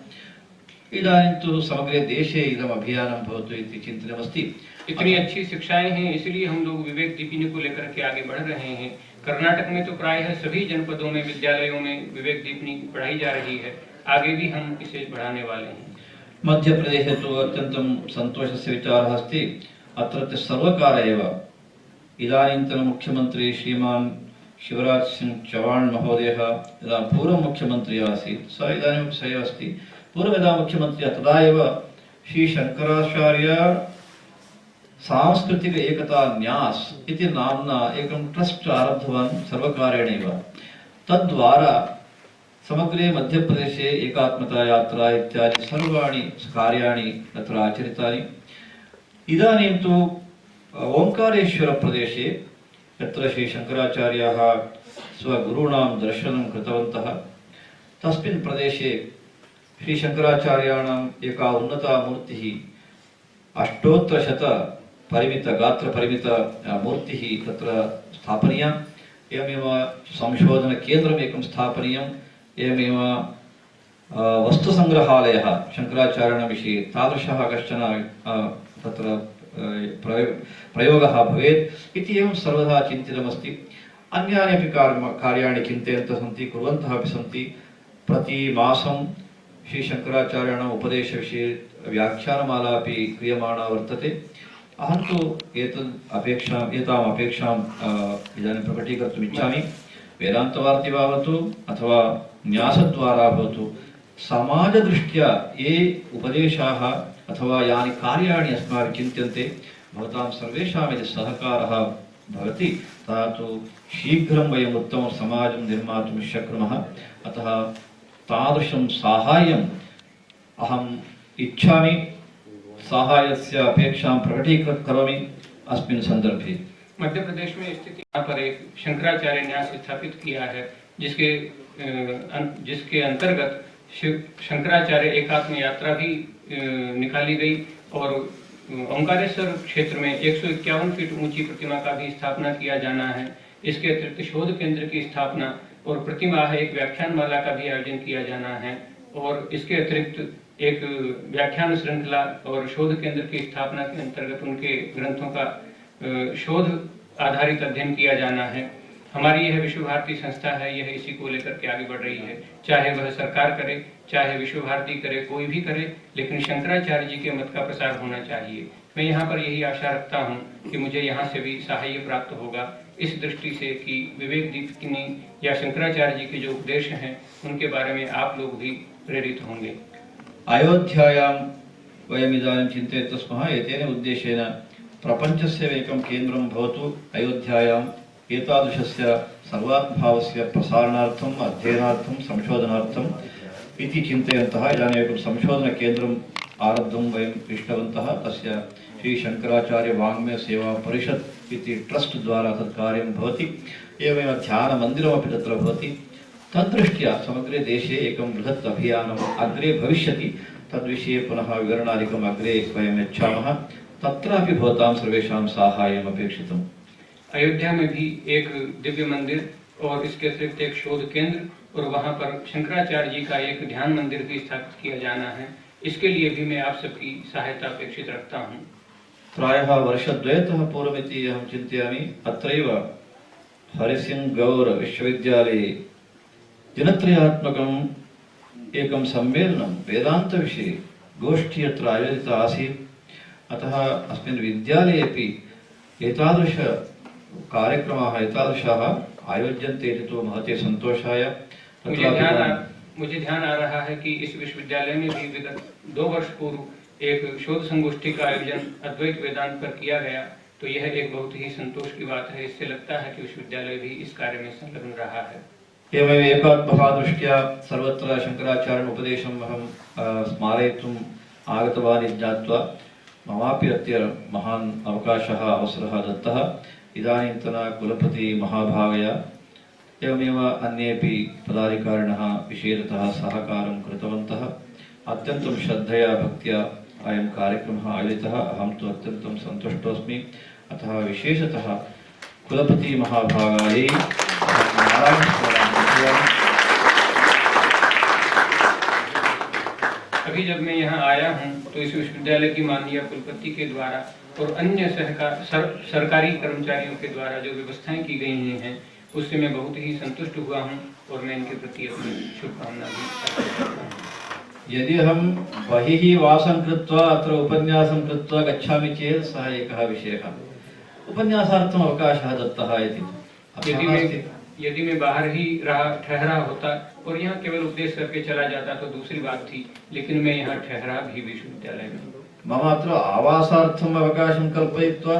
इदानीं तु समग्रे देशे इदम् अभियानं भवतु इति चिन्तनमस्ति। इतनी अच्छी शिक्षाएं हैं, इसलिए हम लोग विवेक दीपिनी को लेकर के आगे बढ़ रहे हैं। कर्नाटक में तो प्रायः सभी जनपदों में विद्यालयों में विवेक दीपिनी पढ़ाई जा रही है। आगे भी हम इसे बढ़ाने वाले हैं। मध्य प्रदेशे तु अत्यन्तं सन्तोषस्य विचारः अस्ति। अत्रत्य सर्वकारः एव इदानीन्तन मुख्यमन्त्री श्रीमान् शिवराज सिंह चौहान महोदयः यदा पूर्व मुख्यमन्त्री आसीत्, सः इदानीं सः अस्ति, पूर्व यदा मुख्यमन्त्री तदा एव श्री शंकराचार्य सांस्कृतिक एकता न्यास इति नाम्ना एकं ट्रस्ट आरब्धवान् सर्वकारेणैव। तद्वारा समग्रे मध्यप्रदेशे एकात्मता यात्रा इत्यादि सर्वाणि कार्याणि तत्र आचरितानि। इदानीं तु ओंकारेश्वर प्रदेशे यत्र श्री शंकराचार्याः स्वगुरूणां दर्शनं कृतवन्तः। तस्मिन् प्रदेशे श्री शंकराचार्याणाम् एका उन्नता मूर्तिः 800 परिमित गात्र परिमित मूर्तिः तत्र स्थापनीया। एवमेव संशोधन केन्द्रम् एकं स्थापनीयम्। एवमेव वस्तुसंग्रहालयः शंकराचार्याणां विषये तादृशः कश्चन तत्र प्रयोगः भवेत् इति एवं सर्वदा चिन्तितमस्ति। अन्यानि अपि कार्याणि चिन्तयन्तः सन्ति, कुर्वन्तः अपि सन्ति। प्रतिमासं श्री शंकराचार्याणाम् उपदेशविषये व्याख्यानमाला अपि क्रियमाणा वर्तते। अहं तु एताम् अपेक्षां इदानीं प्रकटीकर्तुम् इच्छामि। वेदान्तवार्ति वा भवतु अथवा न्यासद्वारा भवतु, समाजदृष्ट्या ये उपदेशाः अथवा यानि कार्याणि अस्माभिः चिन्त्यन्ते भवतां सर्वेषां यदि सहकारः भवति तदा तु शीघ्रं वयम् उत्तमं समाजं निर्मातुं शक्नुमः। अतः तादृशं साहाय्यम् अहम् इच्छामि, साहाय्यस्य अपेक्षां प्रकटीकरोमि अस्मिन् सन्दर्भे। मध्य प्रदेश में स्थित यहाँ पर एक शंकराचार्य न्यास स्थापित किया है, जिसके अंतर्गत शंकराचार्य एकात्म यात्रा भी निकाली गई और ओंकारेश्वर क्षेत्र में 151 फीट ऊंची प्रतिमा का भी स्थापना किया जाना है। इसके अतिरिक्त शोध केंद्र की स्थापना और प्रतिमाह एक व्याख्यानमाला का भी आयोजन किया जाना है और इसके अतिरिक्त एक व्याख्यान श्रृंखला और शोध केंद्र की स्थापना के अंतर्गत उनके ग्रंथों का शोध आधारित अध्ययन किया जाना है। हमारी यह विश्व भारती संस्था है, यह इसी को लेकर के आगे बढ़ रही है। चाहे वह सरकार करे, चाहे विश्व भारती करे, कोई भी करे, लेकिन शंकराचार्य जी के मत का प्रसार होना चाहिए। मैं यहाँ पर यही आशा रखता हूँ कि मुझे यहाँ से भी सहाय्य प्राप्त होगा, इस दृष्टि से कि विवेक दीपिनी या शंकराचार्य जी के जो उपदेश हैं उनके बारे में आप लोग भी प्रेरित होंगे। अयोध्यायां वयम् इदानीं चिन्तयन्तः स्मः। एतेन उद्देशेन प्रपञ्चस्य एकं केन्द्रं भवतु अयोध्यायाम्। एतादृशस्य सर्वात्मभावस्य प्रसारणार्थम् अध्ययनार्थं संशोधनार्थम् इति चिन्तयन्तः इदानीम् एकं संशोधनकेन्द्रम् आरब्धुं वयम् इष्टवन्तः। तस्य श्री शंकराचार्य वाङ्मय सेवा परिषत् इति ट्रस्ट् द्वारा तत् कार्यं भवति। एवमेव ध्यानमन्दिरमपि तत्र भवति। तद्दृष्ट्या समग्रे देशे एकं बृहत् अभियानम् अग्रे भविष्यति। तद्विषये पुनः विवरणादिकम् अग्रे वयं यच्छामः। तत्रापि भवतां सर्वेषां साहाय्यम् अपेक्षितम्। अयोध्या में भी एक दिव्य मंदिर और इसके अतिरिक्त एक शोध केंद्र और वहां पर शंकराचार्य जी का एक ध्यान मंदिर भी स्थापित किया जाना है। इसके लिए भी मैं आप सबकी सहायता अपेक्षित रखता हूँ। प्रायः वर्षद्वयतः पूर्वमिति अहं चिन्तयामि। अत्रैव हरिसिंहगौर विश्वविद्यालये दिनत्रयात्मकम् एकं सम्मेलनं वेदान्तविषये गोष्ठी अत्र आयोजिता आसीत्। अतः अस्मिन् विद्यालये अपि एतादृश कार्यक्रमाः एतादृशाः आयोज्यन्ते इति तु महते सन्तोषाय। मुझे ध्यान आ रहा है कि इस विश्वविद्यालय में भी विगत 2 वर्ष पूर्व एक शोध संगोष्ठी का आयोजन अद्वैत वेदांत पर किया गया, तो यह एक बहुत ही संतोष की बात है। इससे लगता है कि विश्वविद्यालय भी इस कार्य में संलग्न रहा है। एवमेव एकात्मभावदृष्ट्या सर्वत्र शंकराचार्य उपदेशम् अहं स्मारयितुम् आगतवान् इति ज्ञात्वा ममापि अद्य महान् अवकाशः अवसरः दत्तः। इदानीन्तन कुलपति महाभागया एवमेव अन्येपि पदाधिकारिणः विशेषतः सहकारं कृतवन्तः। अत्यन्तं श्रद्धया भक्त्या अयं कार्यक्रमः आयोजितः। अहं तु अत्यन्तं सन्तुष्टोऽस्मि। अतः विशेषतः कुलपति महाभागायै अभी जब मैं यहाँ आया हूँ तो इस विश्वविद्यालय की माननीय कुलपति के द्वारा और अन्य सरकारी कर्मचारियों के द्वारा जो व्यवस्थाएं की गई हैं उससे मैं बहुत ही संतुष्ट हुआ हूँ और मैं इनके प्रति अपनी शुभकामना भी करता हूँ। यदि अहं बहिः वासं कृत्वा अत्र उपन्यासं कृत्वा गच्छामि चेत् सः एकः विषयः। उपन्यासार्थम् अवकाशः दत्तः इति। यदि मैं बाहर ही ठहरा होता और यहाँ केवल उपदेश करके चला जाता तो दूसरी बात थी, लेकिन मैं यहाँ ठहरा भी विश्वविद्यालय में। मम अत्र आवासार्थम् अवकाशं कल्पयित्वा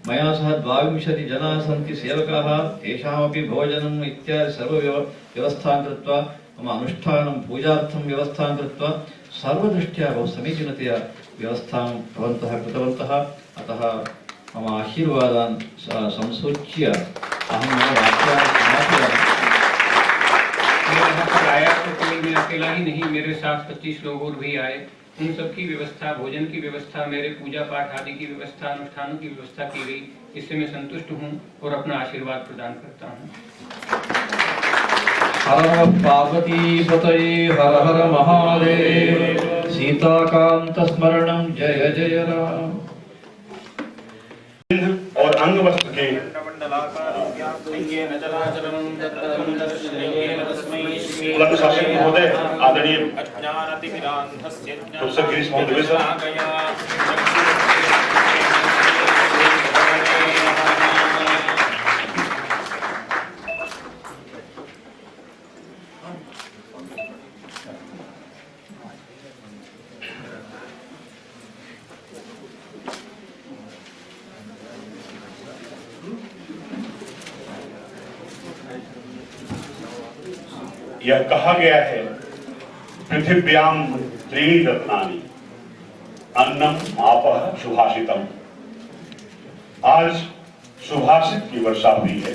मया सह 22 जनाः सन्ति सेवकाः, तेषामपि भोजनम् इत्यादि सर्वव्यवस्थां कृत्वा मम अनुष्ठानं पूजार्थं व्यवस्थां कृत्वा सर्वदृष्ट्या बहु समीचीनतया व्यवस्थां भवन्तः कृतवन्तः। अतः मम आशीर्वादान् संसूच्य अहं मम वाक्यानि अकेला ही नहीं, मेरे साथ 25 लोग और भी आए। उन सबकी व्यवस्था, भोजन की व्यवस्था, मेरे पूजा पाठ आदि की व्यवस्था, अनुष्ठानों की व्यवस्था की गई। इससे मैं संतुष्ट हूँ और अपना आशीर्वाद प्रदान करता हूँ। हर नमः पार्वती पतये हर हर महादेव। सीताकांत स्मरणं जय जय राम। और अंग वस्त्र के कुलंग शासक महोदय आदरणीय प्रोफेसर गिरीश महोदय सर, यह कहा गया है पृथिव्याम त्रीणि रत्नानि अन्नम आपः सुभाषितम। आज सुभाषित की वर्षा हुई है।